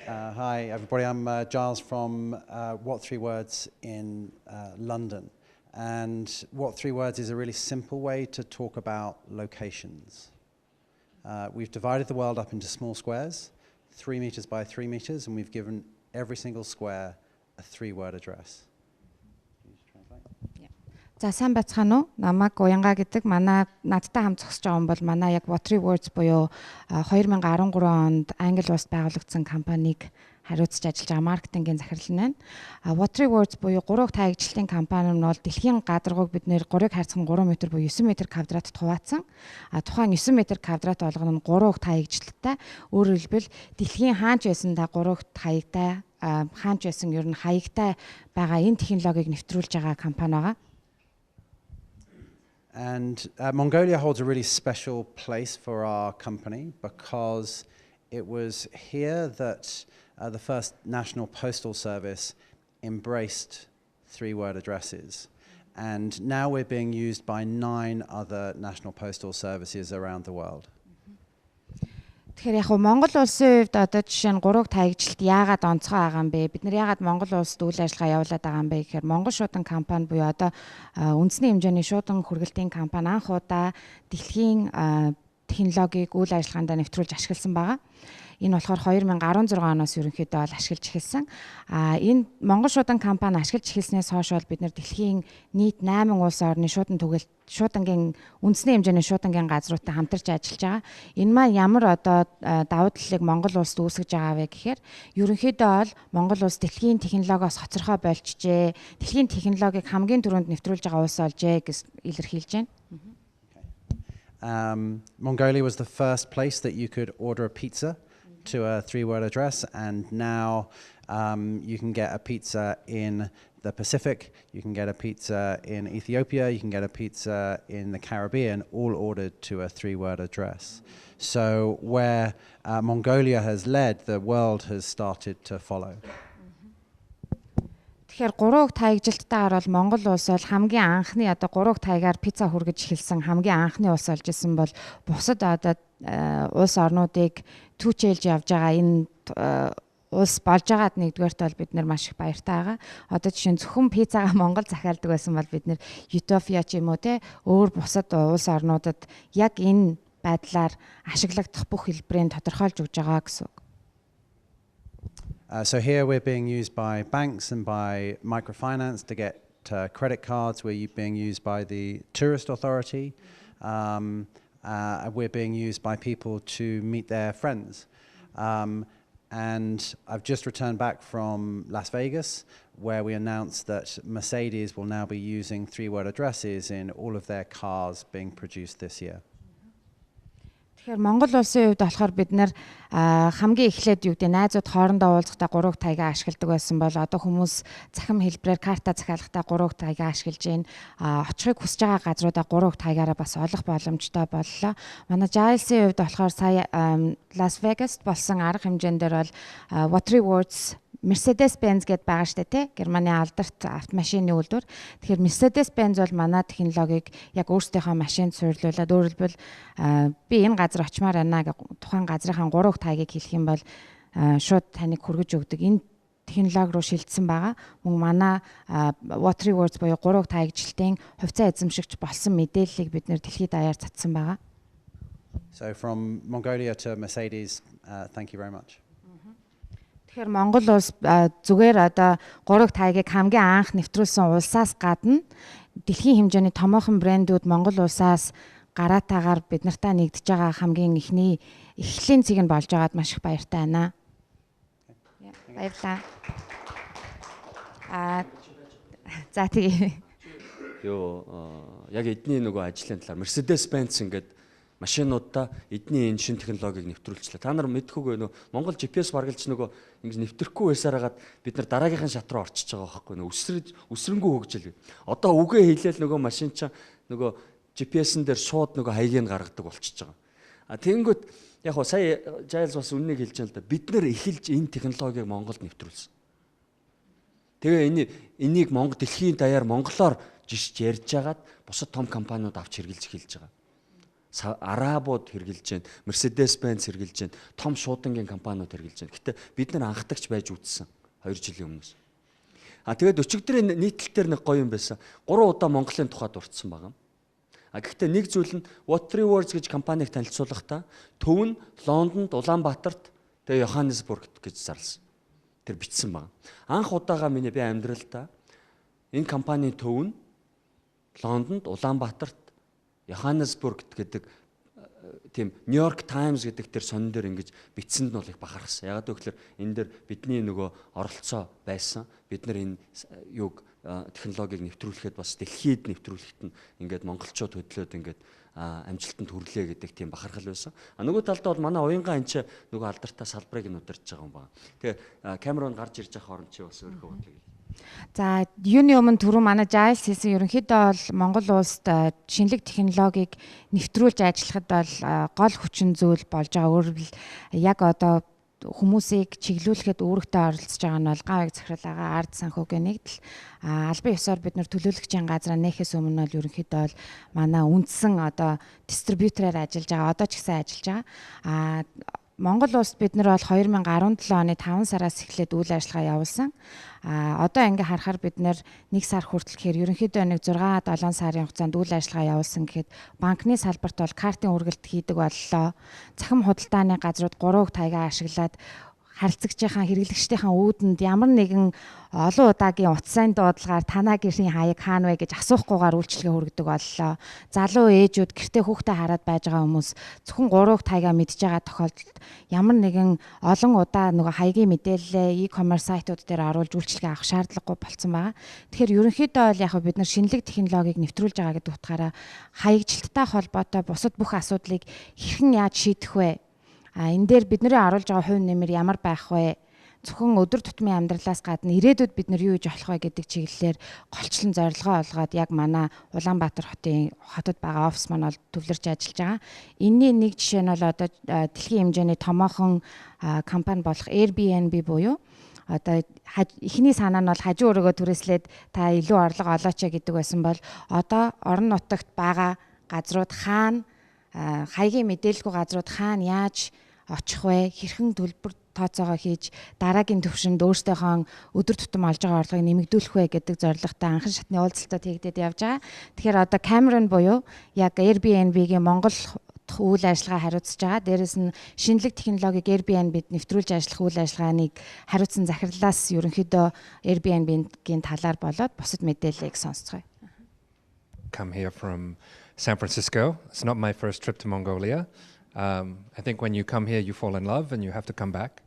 Hi everybody, I'm Giles from What Three Words in London. And What Three Words is a really simple way to talk about locations. We've divided the world up into small squares, 3 meters by 3 meters, and we've given every single square a 3-word address. За сайн байцгаана уу? Намайг Уянга гэдэг манай надтай хамт зогсож байгаа юм бол манай яг What Three Words буюу 2013 онд Англи улсад байгуулагдсан компаниг хариуцж ажиллаж байгаа маркетингийн захирал нь байна. What Three Words буюу 3 таягчлалтын компани нь бол дэлхийн гадаргууг бид нэр 3-ыг хайрцаг 3 м буюу 9 м квадратт хуваацсан. Тухайн 9 м квадрат болгоно нь 3 таягчлалтай. Өөрөөр хэлбэл дэлхийн хаач байсан та 3 таягтай хаач байсан ер нь хаягтай байгаа энэ технологиг нэвтрүүлж байгаа компани байгаа. And Mongolia holds a really special place for our company because it was here that the first National Postal Service embraced 3-word addresses. And now we're being used by 9 other National Postal Services around the world. Тэгэхээр яг Монгол улсын хувьд одоо жишээ нь 3 таягчлалт яагаад онцгой байгаа юм бэ? Бид нар яагаад Монгол улсад үйл ажиллагаа явуулаад байгаа юм бэ гэхээр Монгол шуудан компани буюу одоо үндэсний хэмжээний шуудан хүргэлтийн компани анх удаа дэлхийн технологиг үйл ажиллагаанд нэвтрүүлж ашигласан байгаа. Энэ болохоор 2016 оноос ерөнхийдөө бол ашиглаж эхэлсэн. Энэ Монгол шуудан компани ашиглаж эхэлснээс хойш бол бид нар дэлхийн нийт 8 улс орны шуудангийн үндэсний хэмжээний шуудангийн газруудтай хамтарч ажиллаж байгаа. Энэ маань ямар одоо давуу талыг Монгол улсад үүсгэж байгаа вэ гэхээр ерөнхийдөө бол Монгол улс дэлхийн технологиос хоцорхой болчихжээ. Дэлхийн технологиг хамгийн түрүүнд нэвтрүүлж байгаа улс олжээ гэж илэрхийлж байна. Mongolia was the first place that you could order a pizza to a 3-word address, and now you can get a pizza in the Pacific, you can get a pizza in Ethiopia, you can get a pizza in the Caribbean, all ordered to a 3-word address. So where Mongolia has led, the world has started to follow. Тэгэхээр 3 таягжилттайгаар бол Монгол улс бол хамгийн анхны одоо 3 таягаар пицца хүргэж эхэлсэн хамгийн анхны улс болж исэн бол бусад одоо улс орнуудыг түүчээлж явж байгаа энэ улс болж байгаад нэгдүгээрт бол бид нар маш их баяртай байгаа. Одоо жишээ нь зөвхөн пиццагаа Монгол захиалдаг байсан бол бид нар Utopia ч юм уу те өөр бусад улс орнуудад яг энэ байдлаар ашиглагдах бүх хэлбэрийн тодорхойлж өгж байгаа гэсэн үг. So here we're being used by banks and by microfinance to get credit cards. We're being used by the tourist authority. We're being used by people to meet their friends. And I've just returned back from Las Vegas, where we announced that Mercedes will now be using 3-word addresses in all of their cars being produced this year. Тэгэхээр Монгол улсын хувьд болохоор бид нэр хамгийн эхлээд юу гэдэг найзууд хоорондоо уулзахдаа 3 таягаа ашигладаг байсан бол одоо хүмүүс захим хэлбэрээр карта захиалгахдаа 3 таягаа ашиглаж байна. Очихыг хүсэж байгаа газруудаа 3 таягаараа бас олох боломжтой боллоо. Манай Giles-ийн хувьд болохоор сая Las Vegas-т болсон арга хэмжээнд дээр бол What Rewards Mercedes-Benz гэдээ байгаа штэ тий. Германы алдарт автомашины үйлдвэр. Тэгэхээр Mercedes-Benz бол манай технологиг яг өөрсдийнхөө машинд суйрлуулад өөрөлдвөл би энэ газар очимаар байна гэх тухайн газрынхаа 3 таягийг хэлэх юм бол шууд таныг хүргэж өгдөг. Энэ технологи руу шилжсэн байгаа. Мөн манай What Rewards буюу 3 таягжилтын хувьцаа эзэмшигч болсон мэдээллийг бид нэр дэлхийд даяар цацсан байгаа. So from Mongolia to Mercedes, thank you very much. Тэгэхээр Монгол улс зүгээр одоо 3 таягийг хамгийн анх нэвтрүүлсэн улсаас гадна дэлхийн хэмжээний томоохон брэндүүд Монгол улсаас гараатаагаар бид нартай нэгдэж байгаа хамгийн эхний эхлэлийн цэг нь болж байгаад маш их баяртай байна. Баярлалаа. За тэгээ. Яг эдний нөгөө ажлын талаар Mercedes-Benz ингээд машинуудаа эдний энэ шин технологиг нэвтрүүлчихлээ. Та нар мэдхүүгүй нөө Монгол GPS баргалж нөгөө ингэж нэвтрэхгүй байсараагаад бид нар дараагийнхын шат руу орчиж байгаа байхгүй нөө өсрөнгөө хөгжил. Одоо үгээ хэлээл нөгөө машин чинь нөгөө GPS-н дээр шууд нөгөө хаягийг гаргадаг болчихж байгаа. Тэгэнгүүт яг хоо сая Giles бас үннийг хэлж байгаа л да. Бид нар эхэлж энэ технологиг Монголд нэвтрүүлсэн. Тэгээ энийг Монгол дэлхийн даяар монголоор жишж ярьж байгаад бусад том компаниуд авч хэрэгжилж эхэлж байгаа. Арабууд хэрглэж байна, Mercedes-Benz хэрглэж байна, том шуудангийн компаниуд хэрглэж байна. Гэтэ бид нар анхдагч байж үзсэн 2 жилийн өмнөөс. Тэгээд өчигдрийн нийтлэлээр нэг гоё юм байсан. 3 удаа Монголын тухай дурдсан байгаа. Гэхдээ нэг зүйл нь What Rewards гэж компанийг танилцуулахдаа төв нь Лондонд, Улаанбаатарт, тэгээ Йоханнесбургт гэж зарласан. Тэр бичсэн байна. Анх удаага би амьдралдаа энэ компанийн төв нь Лондонд, Улаанбаатарт, Йоханнесбургт гэдэг тийм Нью-Йорк Таймс гэдэг тэр сонин дээр ингэж бичсэнд нь бол их бахархсан. Ягаад гэвэл энэ дээр бидний нөгөө оролцоо байсан. Бид нар энэ юуг технологиг нэвтрүүлэхэд бас дэлхийд нэвтрүүлэхэд нь ингээд монголчууд хөдлөөд ингээд амжилтанд хүрлээ гэдэг тийм бахархал байсан. Нөгөө талдаа бол манай уянгаа энэ нөгөө алдартай салбарыг нь удирдах байгаа юм байна. Тэгээ Камерон гарч ирж байгаа хооронд чи бас өөрийнхөө бодлыг. За юуны өмнө түрүү манай Giles хийсэн ерөнхийдөө бол Монгол улсад шинэлэг технологиг нэвтрүүлж ажиллахад бол гол хүчин зүйл болж байгаа. Өөрөөр яг одоо хүмүүсийг чиглүүлэхэд үүрэгтэй оролцож байгаа нь бол гавь захирлаагаа ард санхүүгийн нэгдэл албан ёсоор бид нар төлөөлөгчийн газраа нээхээс өмнө бол ерөнхийдөө бол манай үндсэн одоо дистрибьютораар ажиллаж байгаа. Одоо ч гэсэн ажиллаж байгаа. Монгол улсад бид нар бол 2017 оны 5 сараас эхлээд үйл ажиллагаа явуулсан. Одоо ингээ харахаар бид нар 1 сар хүртэл гэхээр ерөнхийдөө нэг 6-7 сарын хугацаанд үйл ажиллагаа явуулсан гэхэд банкны салбарт бол картын үргэлт хийдэг боллоо. Захим худалдааны газрууд 3 таягаа ашиглаад харилцагчийнхаа хэрэглэгчдийнхаа үүдэнд ямар нэгэн олон удаагийн утсайн дуудлагаар танаа гэрийн хаяг хаана вэ гэж асуухгүйгээр үйлчлэгээ хүргэдэг боллоо. Залуу ээжүүд гэртээ хүүхдээ хараад байж байгаа хүмүүс зөвхөн 3 таягаа мэдж байгаа тохиолдолд ямар нэгэн олон удаа нөгөө хаягийн мэдээлэлээ e-commerce сайтууд дээр оруулж үйлчлэгээ авах шаардлагагүй болцсон байгаа. Тэгэхээр ерөнхийдөө бол яг бид нар шинэлэг технологиг нэвтрүүлж байгаа гэдэг утгаараа хаягжилттай холбоотой бусад бүх асуудлыг хэрхэн яаж шийдэх вэ? Энэ дээр бидний оруулж байгаа хувь нэмэр ямар байх вэ? Зөвхөн өдөр тутмын амьдралаас гадна ирээдүйд бид нар юу хийж болох вэ гэдэг чиглэлээр голчлон зорилгоо олгоод яг манай Улаанбаатар хотод байгаа офис маань бол төвлөрч ажиллаж байгаа. Энийний нэг жишээ нь бол одоо дэлхийн хэмжээний томоохон компани болох Airbnb буюу одоо эхний санаа нь бол хажуу өрөөгөө түрээслээд та илүү орлого олооч гэдэг байсан бол одоо орон нутагт байгаа газрууд хаана хаягийн мэдээлэлгүй газрууд хаана яаж очих вэ? Хэрхэн төлбөр тооцоогоо хийж дараагийн төвшөнд өөрсдийнхөө өдөр тутам олж байгаа орлогыг нэмэгдүүлэх вэ гэдэг зорилготой анхан шатны уулзалтад хийгдээд явж байгаа. Тэгэхээр одоо Камерон буюу яг Airbnb-гийн Монгол үйл ажиллагаа хариуцж байгаа. Дээрээс нь шинэлэг технологиг Airbnb-д нэвтрүүлж ажиллах үйл ажиллагааныг хариуцсан захирлаас ерөнхийдөө Airbnb-гийн талаар болоод бусад мэдээллийг сонсцгоё. Come here from San Francisco. It's not my first trip to Mongolia. I think when you come here, you fall in love and you have to come back.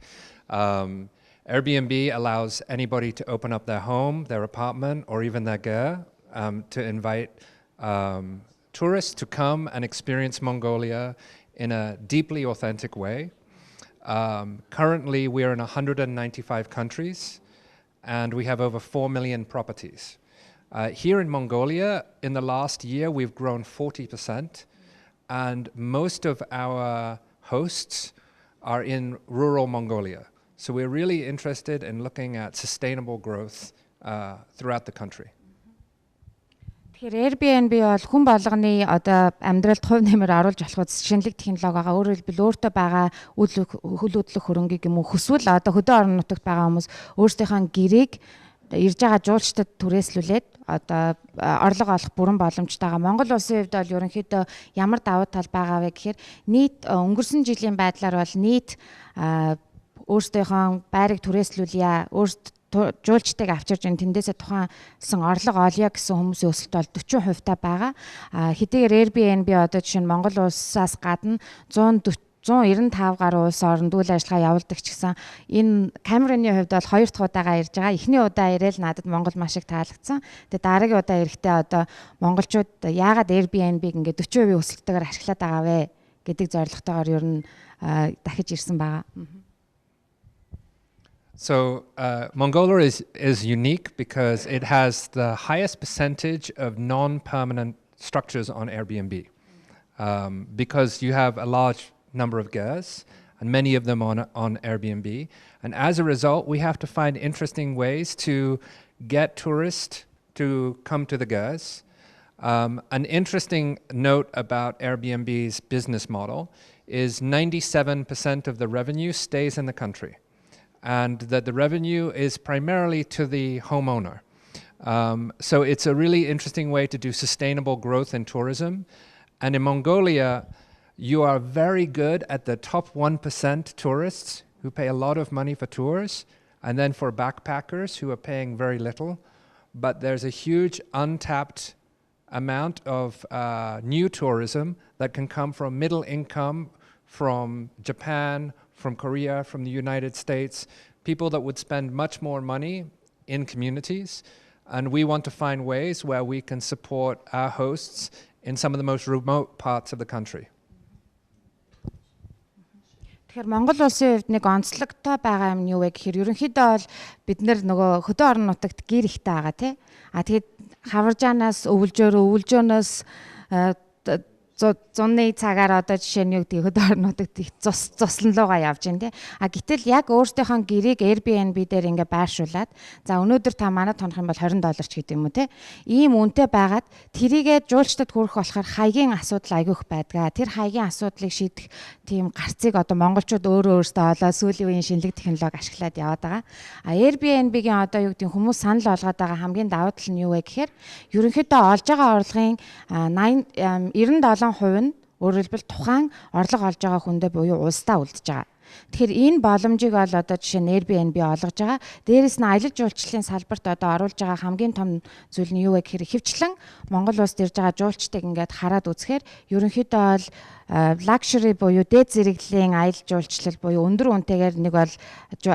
Airbnb allows anybody to open up their home, their apartment, or even their ger to invite tourists to come and experience Mongolia in a deeply authentic way. Currently, we are in 195 countries, and we have over 4 million properties. Here in Mongolia, in the last year, we've grown 40%, and most of our hosts are in rural Mongolia. So we're really interested in looking at sustainable growth throughout the country. Тэгэхээр Airbnb бол хүн болгоны одоо амьдралд хувь нэмэр оруулж болох шинэлэг технологи байгаа. Өөрөөр хэлбэл өөртөө байгаа хөл хөдлөх хөрөнгийг юм уу хүсвэл одоо хөдөө орон нутагт байгаа хүмүүс өөрсдийнхөө гэрээг ирж байгаа жуулчдад түрээслүүлээд одоо орлого олох бүрэн боломжтой байгаа. Монгол улсын хувьд бол ерөнхийдөө ямар давуу тал байгаа вэ гэхээр нийт өнгөрсөн жилийн байдлаар бол нийт өөрсдийнхөө байрыг түрээслүүлье, жуулчдыг авчирж ин тэндээсээ тухайн орлого олё гэсэн хүмүүсийн өсөлт бол 40% та байгаа. Хэдийгээр Airbnb одоо жишээ нь Монгол улсаас гадна 195 гаруй улс оронд үйл ажиллагаа явуулдаг ч гэсэн энэ Камеруны хувьд бол 2 дахь удаага ирж байгаа. Эхний удаа ирээл надад Монгол маш их таалагдсан. Тэгээ дараагийн удаа ирэхдээ одоо монголчууд яагаад Airbnb-г ингээд 40% өсөлтөөр ашиглаад байгаа вэ гэдэг зорилготойгоор ер нь дахиж ирсэн байгаа. So Mongolia is unique because it has the highest percentage of non-permanent structures on Airbnb. Because you have a large number of guests, and many of them on Airbnb. And as a result, we have to find interesting ways to get tourists to come to the guests. An interesting note about Airbnb's business model is 97% of the revenue stays in the country, and that the revenue is primarily to the homeowner. So it's a really interesting way to do sustainable growth in tourism. And in Mongolia, you are very good at the top 1% tourists who pay a lot of money for tours, and then for backpackers who are paying very little. But there's a huge untapped amount of new tourism that can come from middle income, from Japan, from Korea, from the United States, people that would spend much more money in communities. And we want to find ways where we can support our hosts in some of the most remote parts of the country. Тэгэхээр Монгол улсын хувьд нэг онцлогтой байгаа юм юу вэ гэхээр ерөнхийдөө бол бид нөгөө хөдөө орон нутагт гэр ихтэй байгаа тий. Тэгээд хаваржаанаас өвөлжөөнөөс зуны цагаар одоо жишээ нь юу гэдэг хөдөө орон нутагт их цусланлуугаа явж байна тий. Гэтэл яг өөртөөхөө гэрийг Airbnb дээр ингээ байршуулад за өнөөдөр та манад тонох юм бол $20 ч гэдэг юм уу тий. Ийм үнэтэй байгаад тэрийгээ жуулчдад хүрэх болохоор хаягийн асуудал айгүйх байдгаа. Тэр хаягийн асуудлыг шийдэх тийм гарцыг одоо монголчууд өөрөө өөрсдөө олоо сүүлийн үеийн шинэлэг технологи ашиглаад яваад байгаа. Airbnb-гийн одоо юу гэдэг хүмүүс санал болгоод байгаа хамгийн давуу тал нь юу вэ гэхээр ерөнхийдөө олж байгаа орлогын 97% нь өөрөөр хэлбэл тухайн орлого олж байгаа хүндээ буюу улсдаа үлдэж байгаа. Тэгэхээр энэ боломжийг бол одоо жишээ нь Airbnb олгож байгаа. Дээрээс нь аялал жуулчлалын салбарт одоо оруулж байгаа хамгийн том зүйл нь юу вэ гэхээр ихэвчлэн Монгол улсд ирж байгаа жуулчдыг ингээд хараад үзэхээр ерөнхийдөө бол luxury буюу дээд зэрэглэлийн аялал жуулчлал буюу өндөр үнэтэйгээр нэг бол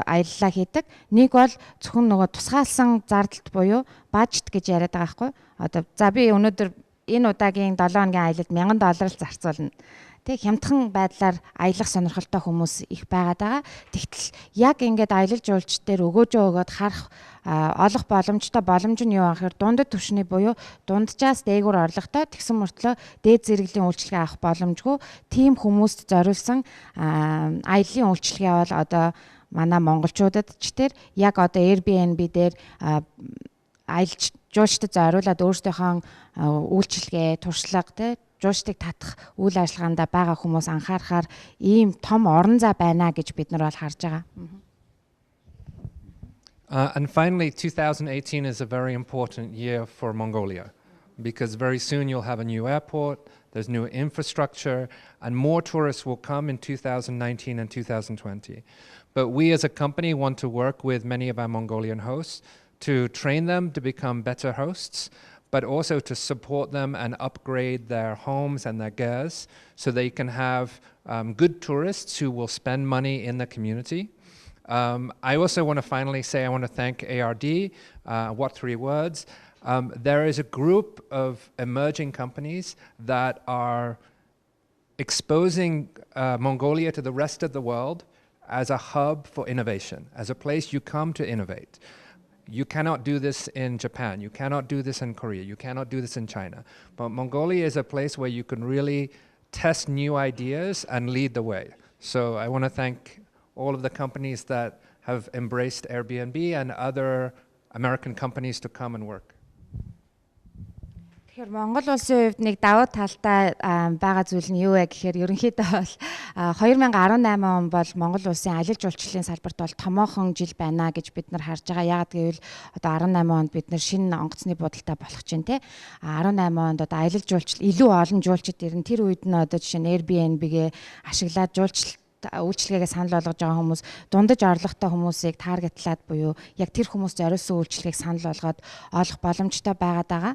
аяллаа хийдэг. Нэг бол зөвхөн нөгөө тусгаалсан зардалт буюу бажет гэж яриад байгаа байхгүй. Одоо за би өнөөдөр энэ удаагийн 7 хоногийн аялалд $1000 л зарцуулна. Тэг хямдхан байдлаар аялах сонирхолтой хүмүүс их байгаад байгаа. Тэгтэл яг ингээд аялал жуулч дээр өгөөж харах олох боломж нь юу гэхээр дундад түвшний буюу дунджаас дээгүүр орлоготой тэгсэн мөртлөө дээд зэрэглэлийн үйлчилгээ авах боломжгүй тийм хүмүүст зориулсан аяллаа үйлчилгээ бол одоо манай монголчуудад ч тэр яг одоо Airbnb дээр аялал жуулчдад зориулаад өөрсдийнхөө үйлчилгээ туршлага тий жуулчдыг татах үйл ажиллагаанд байгаа хүмүүс анхаарахаар ийм том орон зай байна гэж бид нар бол харж байгаа. And finally, 2018 is a very important year for Mongolia because very soon you'll have a new airport, there's new infrastructure, and more tourists will come in 2019 and 2020. But we as a company want to work with many of our Mongolian hosts to train them to become better hosts, but also to support them and upgrade their homes and their gears so they can have good tourists who will spend money in the community. I also want to finally say I want to thank ARD. What 3 words? There is a group of emerging companies that are exposing Mongolia to the rest of the world as a hub for innovation, as a place you come to innovate. You cannot do this in Japan, you cannot do this in Korea, you cannot do this in China. But Mongolia is a place where you can really test new ideas and lead the way. So I want to thank all of the companies that have embraced Airbnb and other American companies to come and work. Тэгэхээр Монгол улсын хувьд нэг давуу талтай байгаа зүйл нь юу вэ гэхээр ерөнхийдөө бол 2018 он бол Монгол улсын аялал жуулчлалын салбарт бол томоохон жил байна гэж бид нар харж байгаа. Яагаад гэвэл одоо 18 онд бид нар шинэ онгоцны бодолтой болох чинь тий. 18 онд одоо аялал жуулчлал илүү олон жуулчид ирнэ. Тэр үед нь одоо жишээ нь Airbnb-гээ ашиглаад жуулчлал үйлчлэгээ санал болгож байгаа хүмүүс дундаж орлоготой хүмүүсийг таргетлаад буюу яг тэр хүмүүс зориулсан үйлчлэгийг санал болгоод олох боломжтой байгаад байгаа.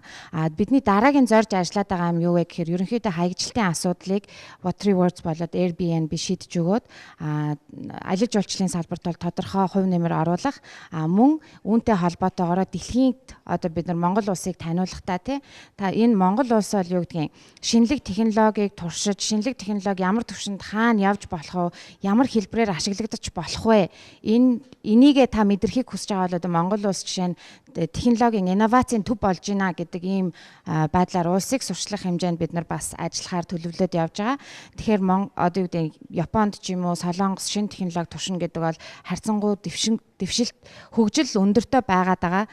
Бидний дараагийн зорж ажиллаад байгаа юм юу вэ гэхээр ерөнхийдөө хаягжилтын асуудлыг What3Words болоод Airbnb шийдэж өгөөд аялал жуулчлалын салбарт бол тодорхой хувь нэмэр оруулах мөн үүнтэй холбоотойгоор дэлхийд одоо бид нар Монгол улсыг таниулахтаа тий та энэ Монгол улс бол юу гэдгийг шинэлэг технологиг туршиж шинэлэг технологи ямар төвшөнд хаана явж болох вэ ямар хэлбэрээр ашиглагдаж болох вэ? Энийгээ та мэдрэхийг хүсэж байгаа бол одоо Монгол улс жишээ нь технологийн инновацийн төв болж байна гэдэг ийм байдлаар улсыг сурчлах хэмжээнд бид нар бас ажиллахаар төлөвлөд явж байгаа. Тэгэхээр одоо юу гэдэг Японд ч юм уу Солонгос шинэ технологи туршина гэдэг бол харьцангуй дэвшилт хөгжил өндөртэй байгаад байгаа.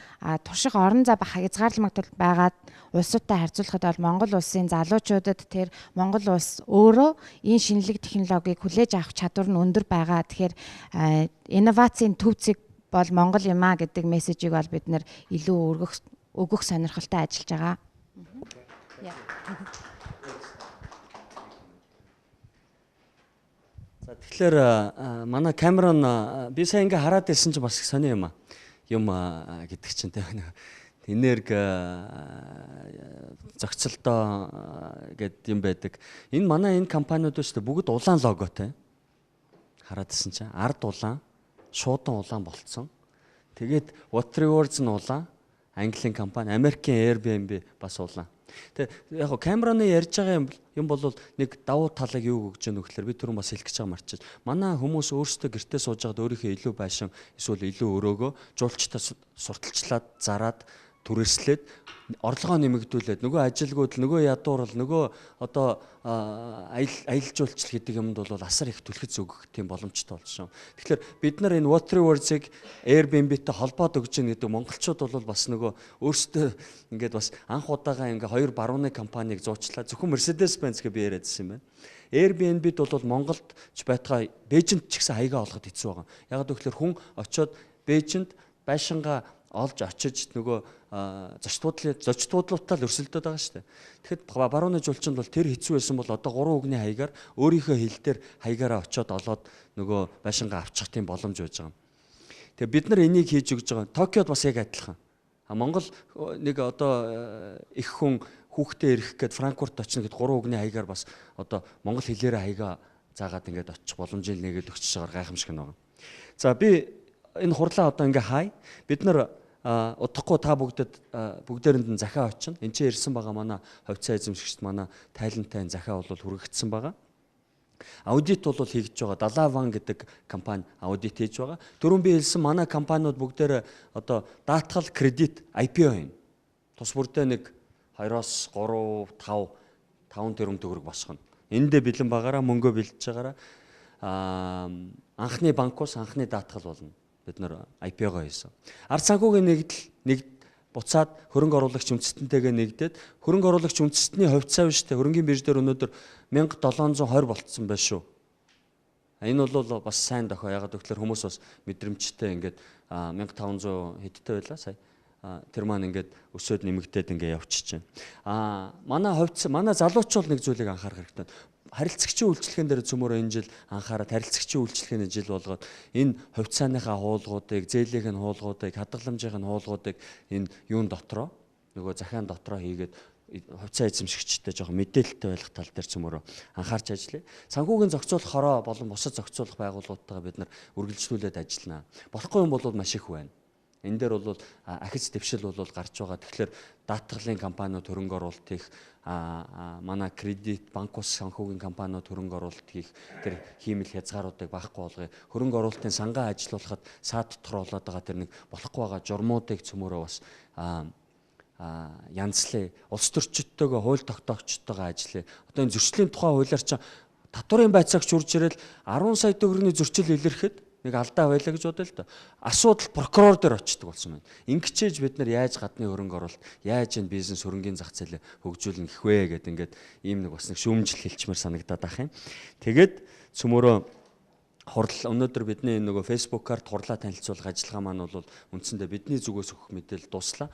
Турших орон зай хязгаарламжтай байгаад улсуудтай харьцуулахад бол Монгол улсын залуучуудад тэр Монгол улс өөрөө энэ шинэлэг технологиг хүлээж авах чадвар нь өндөр байгаа. Тэгэхээр инновацийн төвцөг бол Монгол юм а гэдэг мессежийг бол бид нэр илүү өгөх сонирхолтой ажиллаж байгаа. За тэгэхээр манай Камерон би сая ингээ хараад байсан чинь бас сони юм гэдэг чинь тийм энерги зохицолтой гэдэг юм байдаг. Энэ манай энэ компаниуд шүү дээ бүгд улаан логотой. Хараад байсан чинь ард улаан, шуудан улаан болцсон. Тэгээд What3Words нь улаан, Английн компани, Америкийн Airbnb бас улаан. Тэгээ яг Камероны ярьж байгаа юм бол нэг давуу талыг юу өгч яах вэ гэхээр би түрүүн бас хэлэх гэж байгаа марчиж. Манай хүмүүс өөрсдөө гэртээ сууж байгаад өөрийнхөө илүү байшин эсвэл илүү өрөөгөө жуулчтай сурталчлаад зараад түрээслээд орлогоо нэмэгдүүлээд нөгөө ажилгууд нөгөө ядуурл нөгөө одоо аялал жуулчлал гэдэг юмд бол асар их түлхэц өгөх тийм боломжтой болсон. Тэгэхээр бид нар энэ What3Words-ыг Airbnb-тэй холбоод өгч байгаа гэдэг монголчууд бол бас нөгөө өөрсдөө ингээд бас анх удаага ингээ хоёр барууны компанийг зуучлаа. Зөвхөн Mercedes-Benz гэж би яриадсэн юм байна. Airbnb-д бол Монголд ч байтугай Бээжинд ч гэсэн хаягаа олоход хэцүү байгаа. Яг гэвэл хүн очиод Бээжинд байшингаа олж очиж нөгөө зочдлуудтай л өрсөлдөд байгаа шүү дээ. Тэгэхэд барууны жуулчинд бол тэр хэцүү байсан бол одоо 3 үгний хаягаар өөрийнхөө хил дээр хаягаараа очиод олоод нөгөө байшингаа авчих тийм боломж байж байгаа. Тэгээ бид нар энийг хийж өгж байгаа. Токиод бас яг адилхан. Монгол нэг одоо их хүн хүүхдээ ирэх гээд Франкфурт очно гэд 3 үгний хаягаар бас одоо монгол хэлээрээ хаягаа заагаад ингээд очих боломжийг нэгээд өгч байгаа гайхамшиг нэг. За би энэ хурлаа одоо ингээ хай. Бид нар удахгүй та бүгдээрэнд нь захиа очино. Энд чинь ирсэн байгаа манай хувьцаа эзэмшигчд манай тайлантай захиа бол хүргэгдсэн байгаа. Аудит бол хийгдэж байгаа. Далаван гэдэг компани аудит хийж байгаа. Түрүүн би хэлсэн манай компаниуд бүгдээрээ одоо даатгал кредит IPO хийнэ. Тус бүрдээ нэг 2-оос 3, 5 тэрбум төгрөг босгоно. Эндээ бэлэн багаараа мөнгөө бэлдэж байгаараа анхны банкус анхны даатгал болно. Бид нар IPO-го хийсэн. Ард санхүүгийн нэгдэл буцаад хөрөнгө оруулагч үндэстэнтэйгээ нэгдээд хөрөнгө оруулагч үндэстний хувьцаа биш те хөрөнгөний бирж дээр өнөөдөр 1720 болцсон байна шүү. Энэ бол бас сайн дохио. Ягаад гэвэл хүмүүс бас мэдрэмжтэй ингээд 1500 хэдтэй байлаа сая. Тэр маань ингээд өсөөд нэмэгдээд ингээд явчихж байна. Манай хувьцаа манай залуучууд нэг зүйлийг анхаарах хэрэгтэй. Харилцагчийн үйлчлэхэн дээр цөмөрөө энэ жил анхаарал харилцагчийн үйлчлэхний жил болгоод энэ хувьцааныхаа хуулгуудыг, зээлийн хуулгуудыг, хадгаламжийн хуулгуудыг энэ юун дотроо нөгөө захиан дотроо хийгээд хувьцаа эзэмшигчтэй жоохон мэдээлэлтэй байх тал дээр цөмөрөө анхаарч ажиллая. Санхүүгийн зохицуулах хороо болон бусад зохицуулах байгууллагуудтайгаа бид нар үргэлжлүүлээд ажиллана. Болохгүй юм бол маш их байна. Энэ дээр бол ахиц дэвшил бол гарч байгаа. Тэгэхээр даатгалын компаниуд хөрөнгө оруулалт хийх, манай кредит, банк ус санхүүгийн компаниуд хөрөнгө оруулалт хийх тэр хиймэл хязгааруудыг багахгүй болгоё. Хөрөнгө оруулалтын сангаа ажилуулахад саад дотор болоод байгаа тэр нэг болохгүй байгаа журмуудыг цөмөрөө бас янзлаа. Улс төрчидтэйгээ хууль тогтоогчтойгоо ажиллая. Одоо энэ зөрчлийн тухай хуулиар чинь татварын байцаагч урж ирэл 10 сая төгрөгийн зөрчил илэрхэд нэг алдаа байлаа гэж бодъё л доо. Асуудал прокурор дээр очдог болсон байна. Ингэчээж бид нар яаж гадны хөрөнгө оруулалт, яаж энэ бизнес хөрөнгийн зах зээлээ хөгжүүлнэ гэх вэ гэдэг ингээд ийм нэг бас нэг шүүмжил хэлчмээр санагдаад байх юм. Тэгээд цөмөрөө хурал өнөөдөр бидний нөгөө фэйсбүүкээр хурлаа танилцуулах ажиллагаа маань бол үндсэндээ бидний зүгээс өгөх мэдээлэл дуслаа.